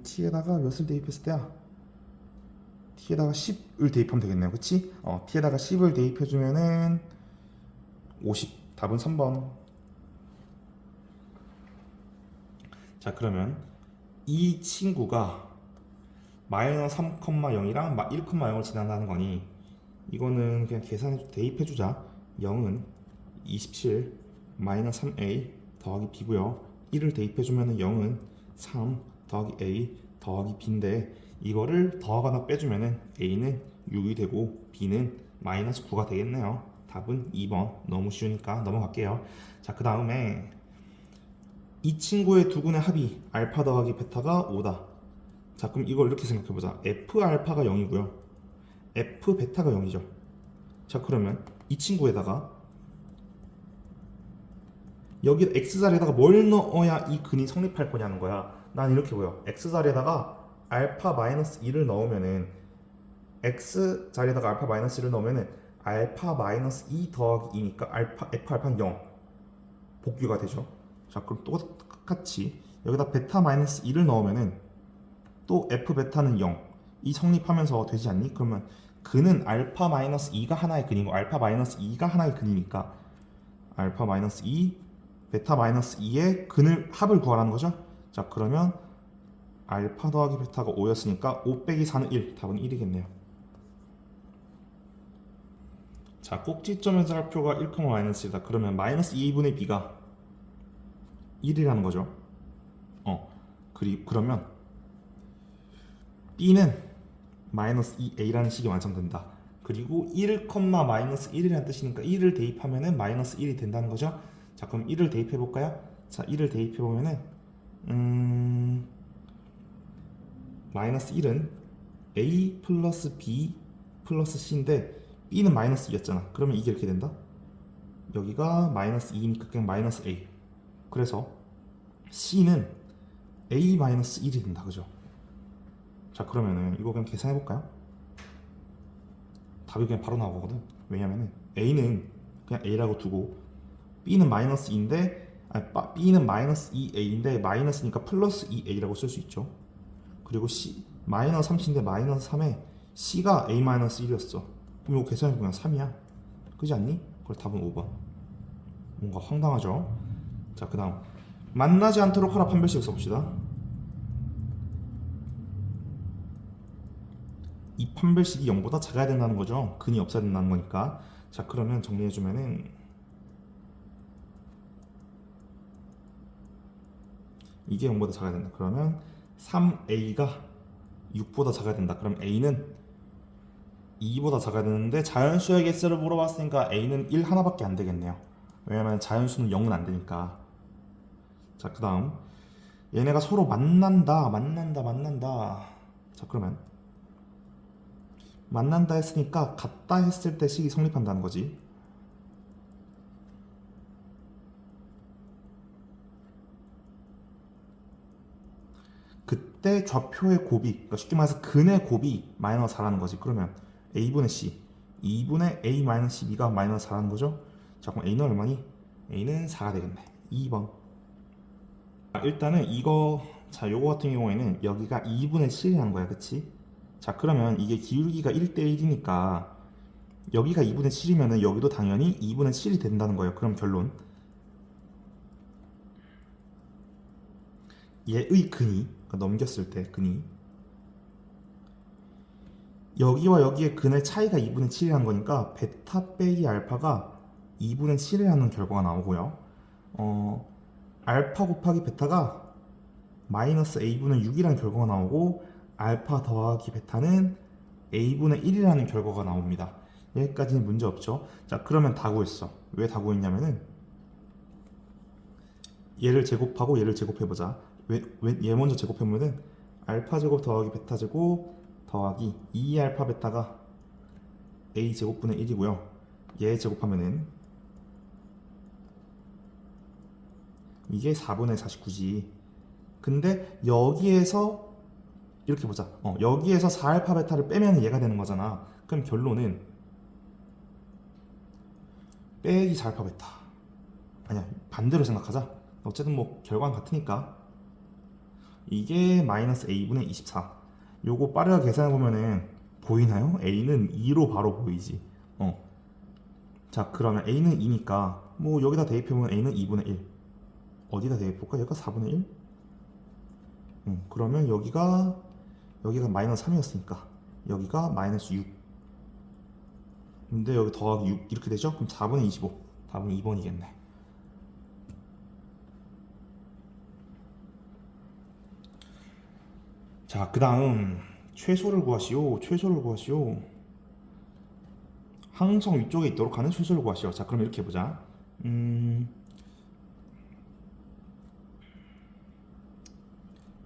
t에다가 몇을 대입했을 때야? t에다가 10을 대입하면 되겠네요. 그치? t에다가 10을 대입해주면은 50. 답은 3번. 자, 그러면 이 친구가 마이너스 3,0이랑 1,0을 지난다는 거니 이거는 그냥 대입해주자. 0은 27 마이너스 3a 더하기 b고요. 1을 대입해주면 0은 3 더하기 a 더하기 b인데 이거를 더하거나 빼주면 a는 6이 되고 b는 마이너스 9가 되겠네요. 답은 2번. 너무 쉬우니까 넘어갈게요. 자, 그 다음에 이 친구의 두 군의 합이 알파 더하기 베타가 5다. 자, 그럼 이걸 이렇게 생각해보자. f 알파가 0이고요 f 베타가 0이죠. 자, 그러면 이 친구에다가 여기 x자리에다가 뭘 넣어야 이 근이 성립할 거냐는 거야. 난 이렇게 보여. x자리에다가 알파 마이너스 2를 넣으면은 x자리에다가 알파 마이너스 1을 넣으면은 알파 마이너스 2 더하기 2니까 알파 f 알파는 0 복규가 되죠. 자, 그럼 똑같이 여기다 베타 마이너스 2를 넣으면은 또 f 베타는 0 이 성립하면서 되지 않니? 그러면 근은 알파 마이너스 2가 하나의 근이고 알파 마이너스 2가 하나의 근이니까 알파 마이너스 2 베타 마이너스 2의 근을 합을 구하라는 거죠. 자, 그러면 알파 더하기 베타가 5였으니까 5 빼기 4는 1 답은 1이겠네요. 자, 꼭지점에서 할표가 1, 마이너스 1이다. 그러면 마이너스 2분의 b가 1이라는 거죠. 그러면 b는 마이너스 2a라는 식이 완성된다. 그리고 1, 마이너스 1이라는 뜻이니까 1을 대입하면은 마이너스 1이 된다는 거죠. 자, 그럼 1을 대입해 볼까요? 자, 1을 대입해 보면은 마이너스 1은 a 플러스 b 플러스 c인데 b는 마이너스 2였잖아. 그러면 이게 이렇게 된다. 여기가 마이너스 2니까 그냥 마이너스 a. 그래서 c는 a 마이너스 1이 된다. 그죠? 자, 그러면은 이거 그냥 계산해 볼까요? 답이 그냥 바로 나오거든. 왜냐면은 a는 그냥 a라고 두고 b는 마이너스 2인데 b는 마이너스 2a인데 마이너스니까 플러스 2a라고 쓸 수 있죠. 그리고 c 마이너스 3c인데 마이너스 3에 c가 a 마이너스 1이었어. 그럼 이거 계산해보면 3이야. 그지 않니? 그래서 답은 5번. 뭔가 황당하죠? 자, 그 다음 만나지 않도록 하라 판별식 써봅시다. 이 판별식이 0보다 작아야 된다는 거죠. 근이 없어야 된다는 거니까. 자, 그러면 정리해주면은 이게 0보다 작아야 된다. 그러면 3a가 6보다 작아야 된다. 그럼 a는 2보다 작아야 되는데 자연수의 개수를 물어봤으니까 a는 1 하나밖에 안 되겠네요. 왜냐면 자연수는 0은 안 되니까. 자, 그 다음 얘네가 서로 만난다. 자, 그러면 만난다 했으니까 같다 했을 때 식이 성립한다는 거지. 그때 좌표의 곱이, 그러니까 쉽게 말해서 근의 곱이 마이너스 4라는 거지. 그러면 a분의 c 2분의 a 마이너스 12가 마이너스 4라는 거죠. 자, 그럼 a는 얼마니? a는 4가 되겠네. 2번. 일단은 이거, 자, 요거 같은 경우에는 여기가 2분의 7이라는 거야. 그치? 자, 그러면 이게 기울기가 1대1이니까 여기가 2분의 7이면은 여기도 당연히 2분의 7이 된다는 거예요. 그럼 결론 얘의 근이, 그러니까 넘겼을 때 근이 여기와 여기의 근의 차이가 2분의 7이라는 거니까 베타 빼기 알파가 2분의 7이라는 결과가 나오고요. 알파 곱하기 베타가 마이너스 a분의 6이라는 결과가 나오고 알파 더하기 베타는 a분의 1이라는 결과가 나옵니다. 여기까지는 문제 없죠. 자, 그러면 다 구했어. 왜 다 구했냐면은 얘를 제곱하고 얘를 제곱해보자. 얘 먼저 제곱해보면은 알파 제곱 더하기 베타 제곱 더하기 2알파 베타가 a 제곱분의 1이고요. 얘 제곱하면은 이게 4분의 49지. 근데 여기에서 이렇게 보자. 여기에서 4알파 베타를 빼면 얘가 되는 거잖아. 그럼 결론은 빼기 4알파 베타. 아니야, 반대로 생각하자. 어쨌든 뭐 결과는 같으니까 이게 마이너스 a분의 24. 요거 빠르게 계산해 보면은 보이나요? a는 2로 바로 보이지. 자, 그러면 a는 2니까 뭐 여기다 대입해보면 a는 2분의 1. 어디다 대입해볼까? 여기가 4분의 1? 그러면 여기가 마이너스 3이었으니까 여기가 마이너스 6. 근데 여기 더하기 6 이렇게 되죠? 그럼 4분의 25. 답은 2번이겠네. 자, 그 다음 최소를 구하시오. 항성 위쪽에 있도록 하는 최소를 구하시오. 자, 그럼 이렇게 해보자.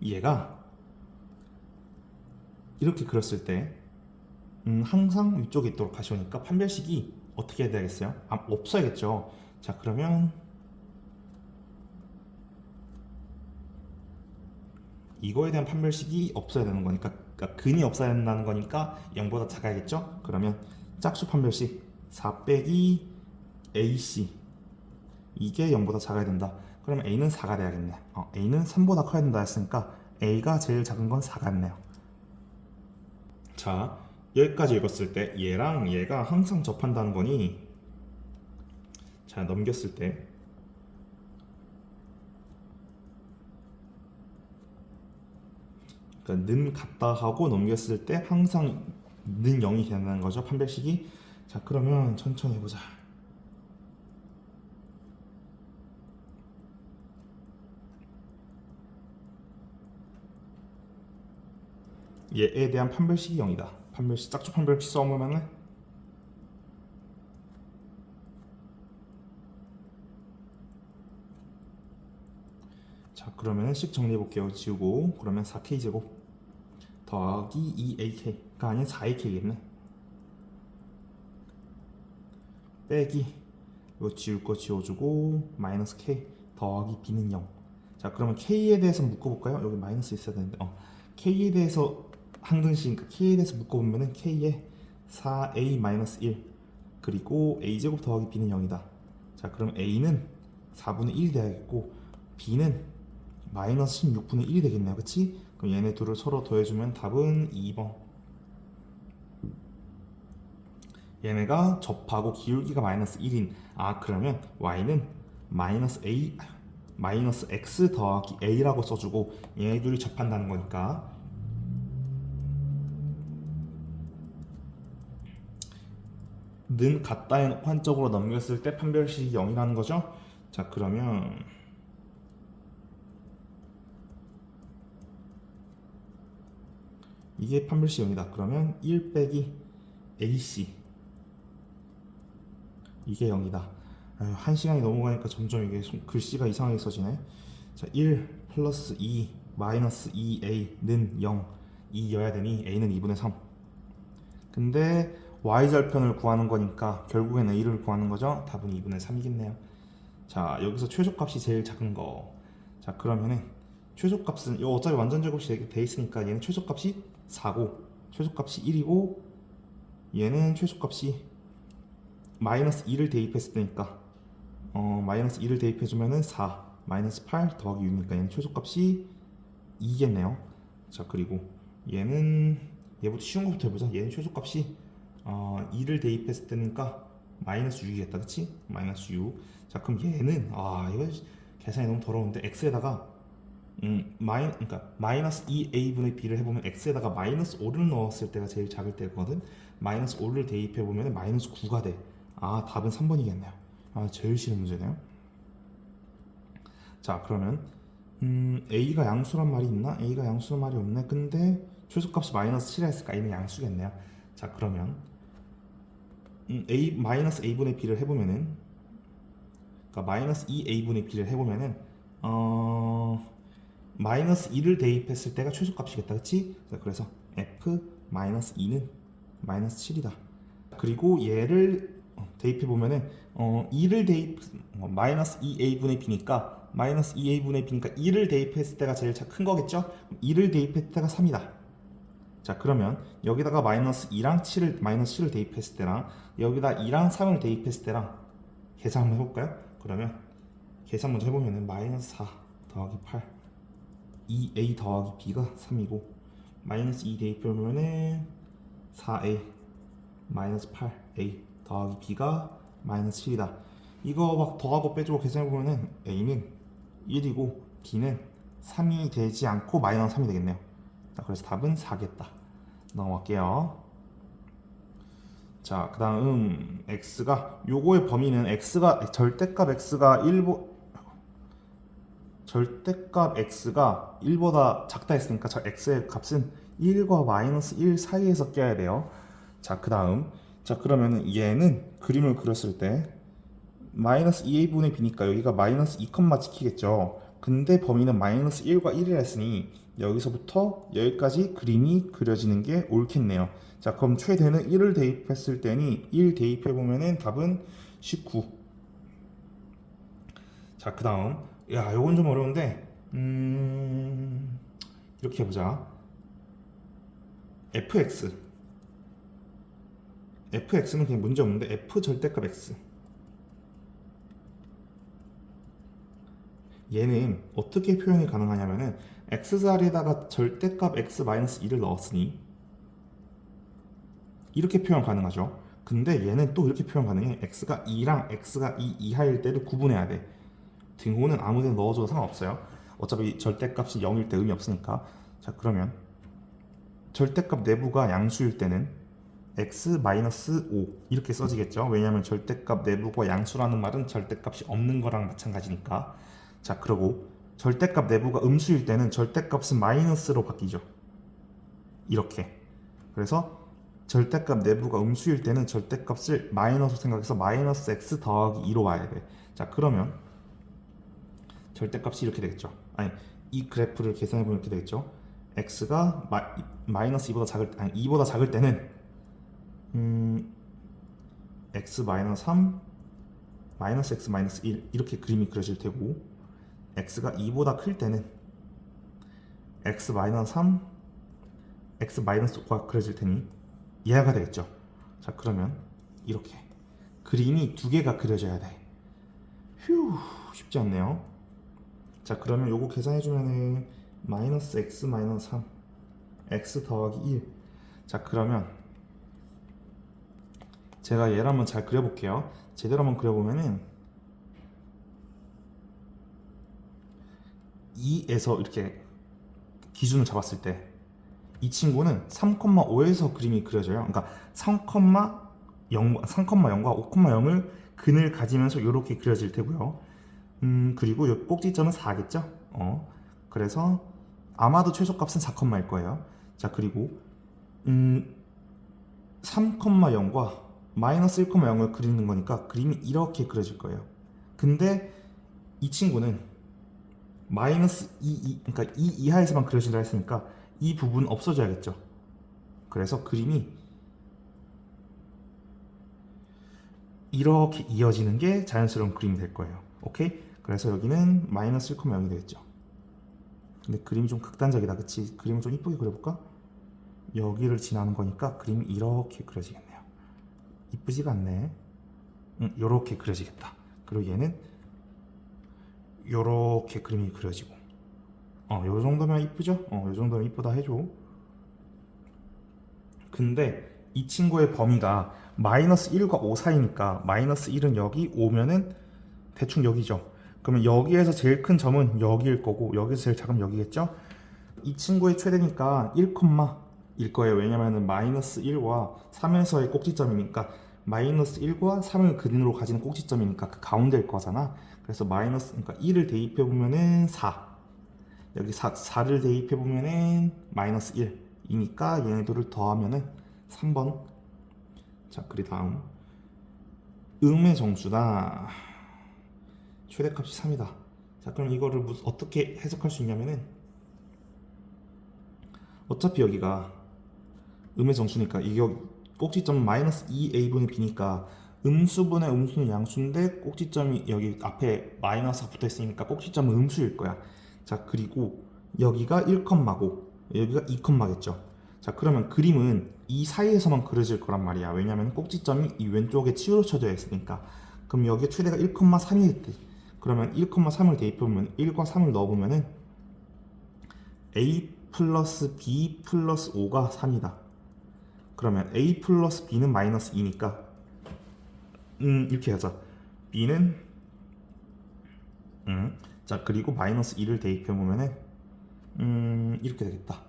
얘가 이렇게 그렸을 때 항상 위쪽에 있도록 하시오니까 판별식이 어떻게 해야 되겠어요? 없어야겠죠. 자, 그러면 이거에 대한 판별식이 없어야 되는 거니까, 그러니까 근이 없어야 된다는 거니까 0보다 작아야겠죠? 그러면 짝수 판별식 4 빼기 AC, 이게 0보다 작아야 된다. 그러면 A는 4가 돼야겠네. A는 3보다 커야 된다 했으니까 A가 제일 작은 건 4같네요. 자, 여기까지 읽었을 때 얘랑 얘가 항상 접한다는 거니, 자, 넘겼을 때 그러니까 는 같다 하고 넘겼을 때 항상 는 0이 된다는 거죠, 판별식이. 자, 그러면 천천히 해보자. 얘에 대한 판별식이 0이다. 판별식, 짝수 판별식 써보면은 자, 그러면 식 정리해 볼게요. 지우고, 그러면 4k 제곱 더하기 2ak가 아닌 4ak겠네. 빼기, 이거 지울 거 지워주고 마이너스 k 더하기 b는 0. 자, 그러면 k에 대해서 묶어볼까요? 여기 마이너스 있어야 되는데, k에 대해서 항등식이니까 k에 대해서 묶어보면은 k에 4a-1 그리고 a제곱 더하기 b는 0이다. 자, 그럼 a는 4분의 1이 돼야겠고 b는 마이너스 16분의 1이 되겠네요. 그치? 그럼 얘네 둘을 서로 더해주면 답은 2번. 얘네가 접하고 기울기가 마이너스 1인, 그러면 y는 마이너스 x 더하기 a라고 써주고 얘네 둘이 접한다는 거니까 는 같다에 놓고 한쪽으로 넘겼을 때 판별식이 0이라는 거죠. 자, 그러면 이게 판별식 0이다. 그러면 1 빼기 AC, 이게 0이다. 한 시간이 넘어가니까 점점 이게 글씨가 이상하게 써지네. 자, 1 플러스 2 마이너스 2a는 0, 2여야 되니 a는 2분의 3. 근데 y절편을 구하는 거니까 결국엔 a를 구하는 거죠. 답은 2분의 3이겠네요. 자, 여기서 최소값이 제일 작은 거. 자, 그러면은 최소값은 이거 어차피 완전 제곱이 돼 있으니까 얘는 최소값이 4고 최소값이 1이고 얘는 최소값이 마이너스 2를 대입했을 때니까 마이너스 2를 대입해주면은 4 마이너스 8 더하기 6이니까 얘는 최소값이 2겠네요. 자, 그리고 얘는 얘부터 쉬운 것부터 해보자. 얘는 최소값이 2를 대입했을 때니까 마이너스 6이겠다. 그치? 마이너스 6. 자, 그럼 얘는 이거 계산이 너무 더러운데 x에다가 그러니까 마이너스 2a분의 b를 해보면 x에다가 마이너스 5를 넣었을 때가 제일 작을 때거든. 마이너스 5를 대입해보면 마이너스 9가 돼. 답은 3번이겠네요. 제일 싫은 문제네요. 자, 그러면 a가 양수란 말이 있나? a가 양수란 말이 없네. 근데 최소값이 마이너스 7이 했으니까 a는 양수겠네요. 자, 그러면 a 마이너스 a분의 b를 해보면은, 그러니까 마이너스 2a분의 b를 해보면은 마이너스 2를 대입했을 때가 최소값이겠다. 그치? 자, 그래서 f 마이너스 2는 마이너스 7이다. 그리고 얘를 대입해보면은 2를 대입 마이너스 2a분의 b니까 마이너스 2a분의 b니까 2를 대입했을 때가 제일 큰 거겠죠? 2를 대입했을 때가 3이다. 자, 그러면 여기다가 마이너스 2랑 7을 마이너스 7을 대입했을 때랑 여기다 2랑 3을 대입했을 때랑 계산 한번 해볼까요? 그러면 계산 먼저 해보면은 마이너스 4 더하기 8 2a 더하기 b가 3이고 마이너스 2 대입해보면은 4a 마이너스 8a 더하기 b가 마이너스 7이다. 이거 막 더하고 빼주고 계산해보면은 a는 1이고 b는 3이 되지 않고 마이너스 3이 되겠네요. 자, 그래서 답은 4겠다. 넘어갈게요. 자, 그 다음 x가, 요거의 범위는 x가 절대값 x가 1보다 작다 했으니까 x의 값은 1과 마이너스 1 사이에서 껴야 돼요. 자, 그 다음, 자, 그러면 얘는 그림을 그렸을 때 마이너스 2a분의 b니까 여기가 마이너스 2, 찍히겠죠. 근데 범위는 마이너스 1과 1이라 했으니 여기서부터 여기까지 그림이 그려지는 게 옳겠네요. 자, 그럼 최대는 1을 대입했을 때니 1 대입해보면은 답은 19. 자, 그 다음. 야, 요건 좀 어려운데, 이렇게 해보자. fx는 그냥 문제 없는데, f 절대값 x. 얘는 어떻게 표현이 가능하냐면은, x자리에다가 절대값 x-2를 넣었으니, 이렇게 표현 가능하죠. 근데 얘는 또 이렇게 표현 가능해. x가 2랑 x가 2 이하일 때를 구분해야 돼. 등호는 아무 데나 넣어줘도 상관없어요. 어차피 절대값이 0일 때 의미 없으니까. 자, 그러면 절대값 내부가 양수일 때는 x-5 이렇게 써지겠죠. 왜냐하면 절대값 내부가 양수라는 말은 절대값이 없는 거랑 마찬가지니까. 자, 그리고 절대값 내부가 음수일 때는 절대값은 마이너스로 바뀌죠. 이렇게. 그래서 절대값 내부가 음수일 때는 절대값을 마이너스로 생각해서 마이너스 x 더하기 2로 와야 돼. 자, 그러면 절대값이 이렇게 되겠죠. 아니, 이 그래프를 계산해보면 이렇게 되겠죠. x가 마이너스 2보다 작을, 아니 2보다 작을 때는 x 마이너스 3 마이너스 x 마이너스 1 이렇게 그림이 그려질 테고, x가 2보다 클 때는 x 마이너스 3 x 마이너스 5가 그려질 테니 이해가 되겠죠. 자, 그러면 이렇게 그림이 두 개가 그려져야 돼. 휴, 쉽지 않네요. 자, 그러면 요거 계산해주면은 마이너스 x 마이너스 3 x 더하기 1. 자, 그러면 제가 얘를 한번 잘 그려볼게요. 제대로 한번 그려보면은 2에서 이렇게 기준을 잡았을 때 이 친구는 3,5에서 그림이 그려져요. 그러니까 3,0과 5,0을 근을 가지면서 이렇게 그려질 테고요. 그리고 이 꼭지점은 4겠죠? 그래서 아마도 최소값은 4,일 거예요. 자, 그리고 3,0과 마이너스 1,0을 그리는 거니까 그림이 이렇게 그려질 거예요. 근데 이 친구는 마이너스 2, 그러니까 2 이하에서만 그려진다 했으니까 이 부분 없어져야겠죠. 그래서 그림이 이렇게 이어지는 게 자연스러운 그림이 될 거예요. 오케이? 그래서 여기는 마이너스 1,0이 되겠죠. 근데 그림이 좀 극단적이다, 그치? 그림을 좀 이쁘게 그려볼까? 여기를 지나는 거니까 그림이 이렇게 그려지겠네요. 이쁘지가 않네. 요렇게 그려지겠다. 그리고 얘는 요렇게 그림이 그려지고, 요 정도면 이쁘죠? 요 정도면 이쁘다 해줘. 근데 이 친구의 범위가 마이너스 1과 5 사이니까 마이너스 1은 여기, 5면은 대충 여기죠. 그러면 여기에서 제일 큰 점은 여기일 거고, 여기서 제일 작은 여기겠죠? 이 친구의 최대니까 1,일 거예요. 왜냐면은 마이너스 1과 3에서의 꼭지점이니까, 마이너스 1과 3을 근으로 가지는 꼭지점이니까 그 가운데일 거잖아. 그래서 마이너스, 그러니까 1을 대입해 보면은 4, 여기 4를 대입해 보면은 마이너스 1이니까 얘네들을 더하면은 3번. 자, 그리 다음 음의 정수다. 최대값이 3이다. 자, 그럼 이거를 어떻게 해석할 수 있냐면은, 어차피 여기가 음의 정수니까 이게 꼭지점은 마이너스 2a분의 b니까 음수분의 음수는 양수인데 꼭지점이 여기 앞에 마이너스가 붙어 있으니까 꼭지점은 음수일 거야. 자, 그리고 여기가 1컴마고 여기가 2컴마겠죠. 자, 그러면 그림은 이 사이에서만 그려질 거란 말이야. 왜냐면 꼭지점이 이 왼쪽에 치우쳐져 있으니까. 그럼 여기에 최대가 1,3이겠지. 그러면 1,3을 대입해보면 1과 3을 넣어보면은 a 플러스 b 플러스 5가 3이다. 그러면 a 플러스 b는 마이너스 2니까 이렇게 하자. b는 자, 그리고 마이너스 2를 대입해보면은 이렇게 되겠다.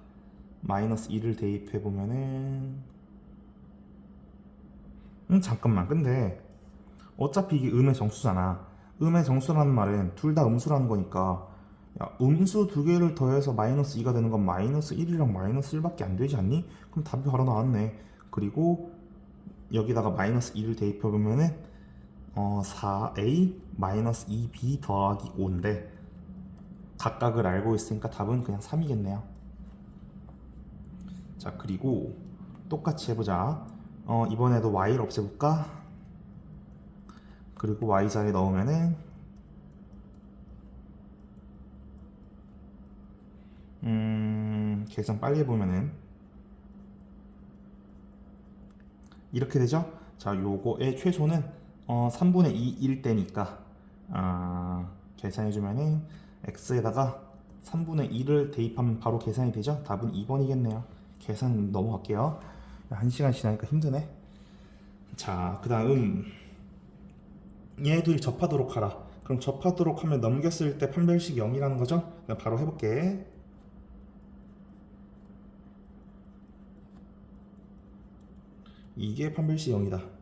마이너스 2를 대입해보면은 잠깐만, 근데 어차피 이게 음의 정수잖아. 음의 정수라는 말은 둘 다 음수라는 거니까, 야, 음수 두 개를 더해서 마이너스 2가 되는 건 마이너스 1이랑 마이너스 1밖에 안 되지 않니? 그럼 답이 바로 나왔네. 그리고 여기다가 마이너스 2를 대입해보면은 4a 마이너스 2b 더하기 5인데, 각각을 알고 있으니까 답은 그냥 3이겠네요. 자, 그리고 똑같이 해보자. 이번에도 y를 없애볼까? 그리고 y자리에 넣으면은 계산 빨리 해보면은 이렇게 되죠? 자, 요거의 최소는 3분의 2일 때니까 계산해주면은 x에다가 3분의 2를 대입하면 바로 계산이 되죠? 답은 2번이겠네요. 계산 넘어갈게요. 1시간 지나니까 힘드네. 자, 그 다음 얘들이 접하도록 하라. 그럼 접하도록 하면 넘겼을 때 판별식 0이라는 거죠? 그냥 바로 해볼게. 이게 판별식 0이다.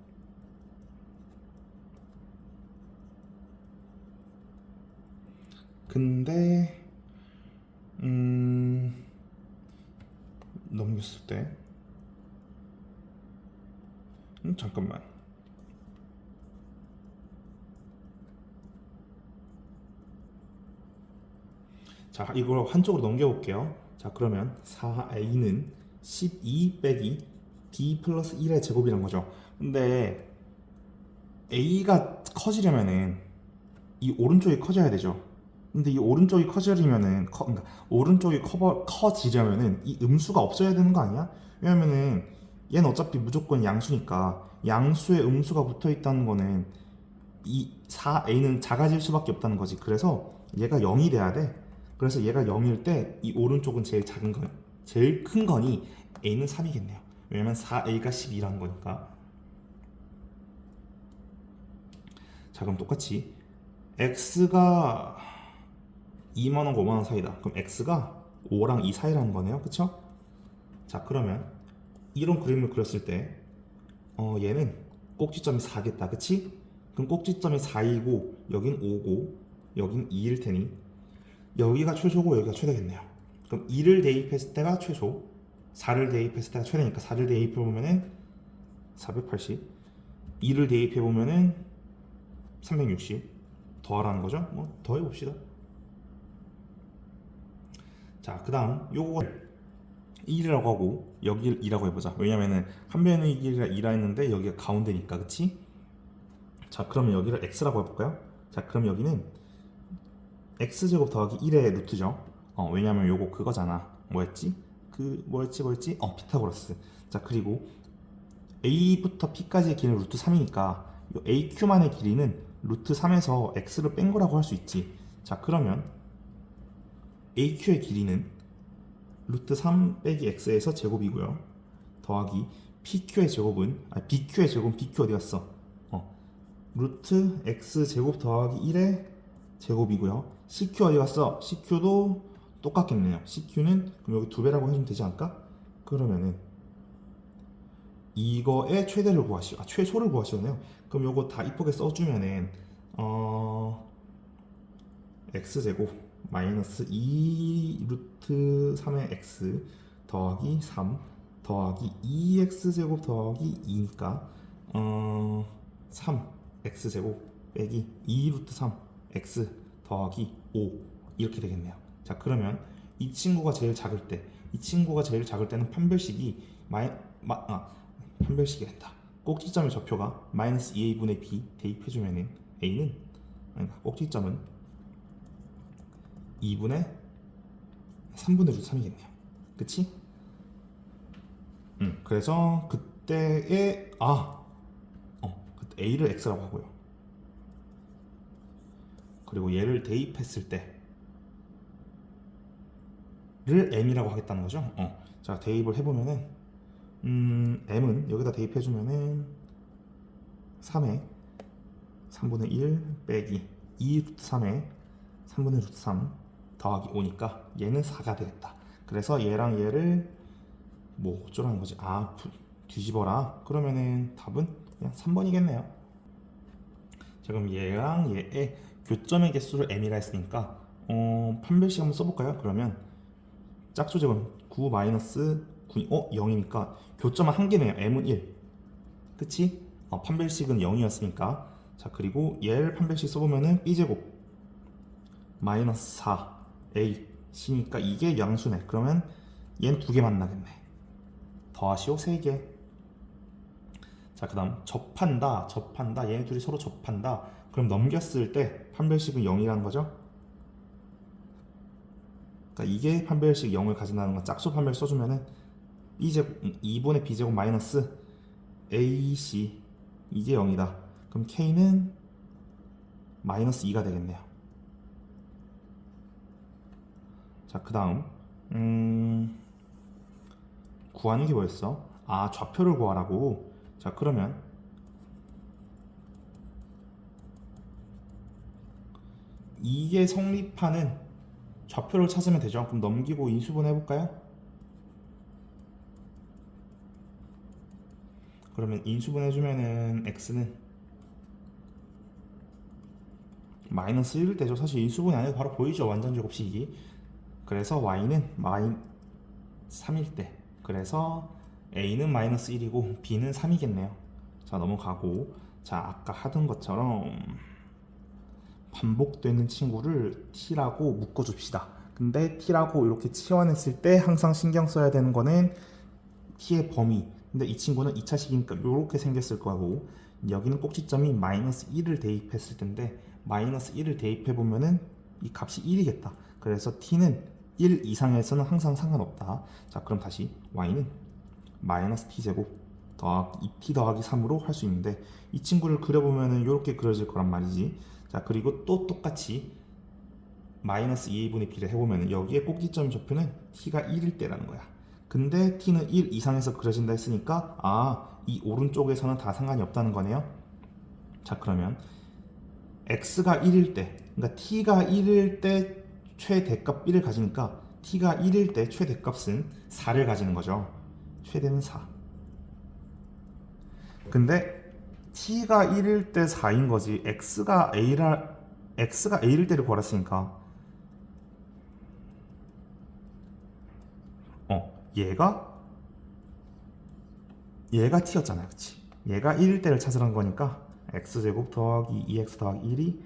근데 넘겼을 때 잠깐만. 자, 이걸 한쪽으로 넘겨볼게요. 자, 그러면 4a는 12 빼기 b 플러스 1의 제곱이란 거죠. 근데 a가 커지려면은 이 오른쪽이 커져야 되죠. 근데 이 오른쪽이 커지려면은 그러니까 오른쪽이 커지려면은 이 음수가 없어야 되는 거 아니야? 왜냐면은 얘는 어차피 무조건 양수니까 양수에 음수가 붙어 있다는 거는 이 4a는 작아질 수밖에 없다는 거지. 그래서 얘가 0이 돼야 돼. 그래서 얘가 0일 때 이 오른쪽은 제일 작은 건 제일 큰 거니 a는 3이겠네요. 왜냐면 4a가 12라는 거니까. 자, 그럼 똑같이 x가 2만원과 5만원 사이다. 그럼 x가 5랑 2 사이라는 거네요. 그쵸? 자, 그러면 이런 그림을 그렸을 때 얘는 꼭지점이 4겠다. 그치? 그럼 꼭지점이 4이고 여긴 5고 여긴 2일 테니 여기가 최소고 여기가 최대겠네요. 그럼 2를 대입했을 때가 최소, 4를 대입했을 때가 최대니까 4를 대입해보면은 480, 2를 대입해보면은 360 더하라는 거죠. 뭐 더해봅시다. 자, 그 다음 요거를 1이라고 하고 여기를 2라고 해보자. 왜냐면은 한 변의 길이가 2라 했는데 여기가 가운데니까. 그치? 자, 그러면 여기를 x라고 해볼까요? 자, 그럼 여기는 x제곱 더하기 1의 루트죠. 왜냐면 요거 그거잖아. 뭐였지? 뭐였지? 피타고라스. 자, 그리고 a부터 p까지의 길이는 루트 3이니까 요 aq만의 길이는 루트 3에서 x를 뺀 거라고 할 수 있지. 자, 그러면 aq의 길이는 루트 3 빼기 x에서 제곱이고요. 더하기 pq의 제곱은 bq의 제곱은 bq 어디 갔어? 루트 x 제곱 더하기 1의 제곱이고요. cq 어디 갔어? cq도 똑같겠네요. cq는 그럼 여기 2배라고 해주면 되지 않을까? 그러면은 이거의 최대를 최소를 구하시네요. 그럼 요거 다 이쁘게 써주면은 x제곱 마이너스 2 루트 3의 x 더하기 3 더하기 2x제곱 더하기 2니까 3x제곱 빼기 2 루트 3 x 더하기 5 이렇게 되겠네요. 자, 그러면 이 친구가 제일 작을 때는 판별식이 판별식이 된다. 꼭지점의 좌표가 마이너스 2a분의 b 대입해주면은 a는 꼭지점은 2분의 3분의 루트 3이겠네요. 그치? 그래서 그때의 그때 a를 x라고 하고요. 그리고 얘를 대입했을 때를 m이라고 하겠다는 거죠. 자, 대입을 해보면은 m은 여기다 대입해주면은 3에 3분의 1 빼기 2 루트 3에 3분의 루트 3 더하기 5니까 얘는 4가 되겠다. 그래서 얘랑 얘를 뭐 어쩌라는 거지? 뒤집어라. 그러면은 답은 그냥 3번이겠네요. 자, 그럼 얘랑 얘의 교점의 개수를 m이라 했으니까 판별식 한번 써볼까요? 그러면 짝수제곱은 9 마이너스 9, 0이니까 교점은 한 개네요. m은 1. 그치? 판별식은 0이었으니까. 자, 그리고 얘를 판별식 써보면은 b제곱 마이너스 4 A, C니까 이게 양수네. 그러면 얘는 2개 만나겠네. 더하시오 3개. 자, 그 다음 접한다. 얘네 둘이 서로 접한다. 그럼 넘겼을 때 판별식은 0이라는 거죠. 그러니까 이게 판별식 0을 가진다는 건 짝수 판별 써주면은 2분의 b제곱 마이너스 ac 이게 0이다. 그럼 k는 마이너스 2가 되겠네요. 자, 그 다음 구하는 게 뭐였어? 아, 좌표를 구하라고. 자, 그러면 이게 성립하는 좌표를 찾으면 되죠. 그럼 넘기고 인수분 해볼까요? 그러면 인수분 해주면은 x는 마이너스 1일 때죠. 사실 인수분이 아니고 바로 보이죠. 완전 제곱식이. 그래서 y는 3일 때. 그래서 a는 마이너스 1이고 b는 3이겠네요. 자, 넘어가고. 자, 아까 하던 것처럼 반복되는 친구를 t라고 묶어줍시다. 근데 t라고 이렇게 치환했을 때 항상 신경 써야 되는 거는 t의 범위. 근데 이 친구는 2차식이니까 이렇게 생겼을 거고, 여기는 꼭지점이 마이너스 1을 대입했을 텐데 마이너스 1을 대입해보면은 이 값이 1이겠다. 그래서 t는 1 이상에서는 항상 상관없다. 자, 그럼 다시 y는 마이너스 t제곱 더하기 2t 더하기 3으로 할 수 있는데, 이 친구를 그려보면은 이렇게 그려질 거란 말이지. 자, 그리고 또 똑같이 마이너스 2a분의 b를 해보면은 여기에 꼭지점 좌표는 t가 1일 때라는 거야. 근데 t는 1 이상에서 그려진다 했으니까 이 오른쪽에서는 다 상관이 없다는 거네요. 자, 그러면 x가 1일 때, 그러니까 t가 1일 때 최대값 1을 가지니까 t가 1일 때 최대값은 4를 가지는 거죠. 최대는 4. 근데 t가 1일 때 4인 거지. x가 a일 때를 구하랬으니까 얘가 t였잖아요. 그치? 얘가 1일 때를 찾으라는 거니까 x제곱 더하기 2x 더하기 1이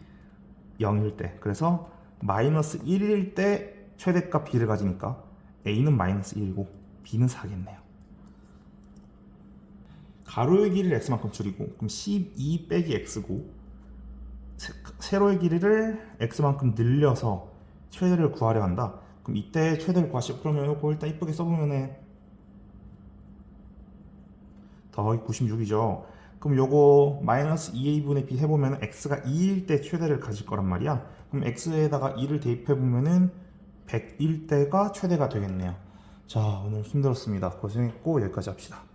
0일 때. 그래서 마이너스 1일 때 최대값 b를 가지니까 a는 마이너스 1이고 b는 4겠네요. 가로의 길이를 x만큼 줄이고, 그럼 12 빼기 x고, 세로의 길이를 x만큼 늘려서 최대를 구하려 한다. 그럼 이때 최대를 구하시오. 그러면 이거 일단 이쁘게 써보면은 더하기 96이죠. 그럼 요거 마이너스 2a분의 b 해보면 x가 2일 때 최대를 가질 거란 말이야. 그럼 x에다가 2를 대입해보면은 100일 때가 최대가 되겠네요. 자, 오늘 힘들었습니다. 고생했고 여기까지 합시다.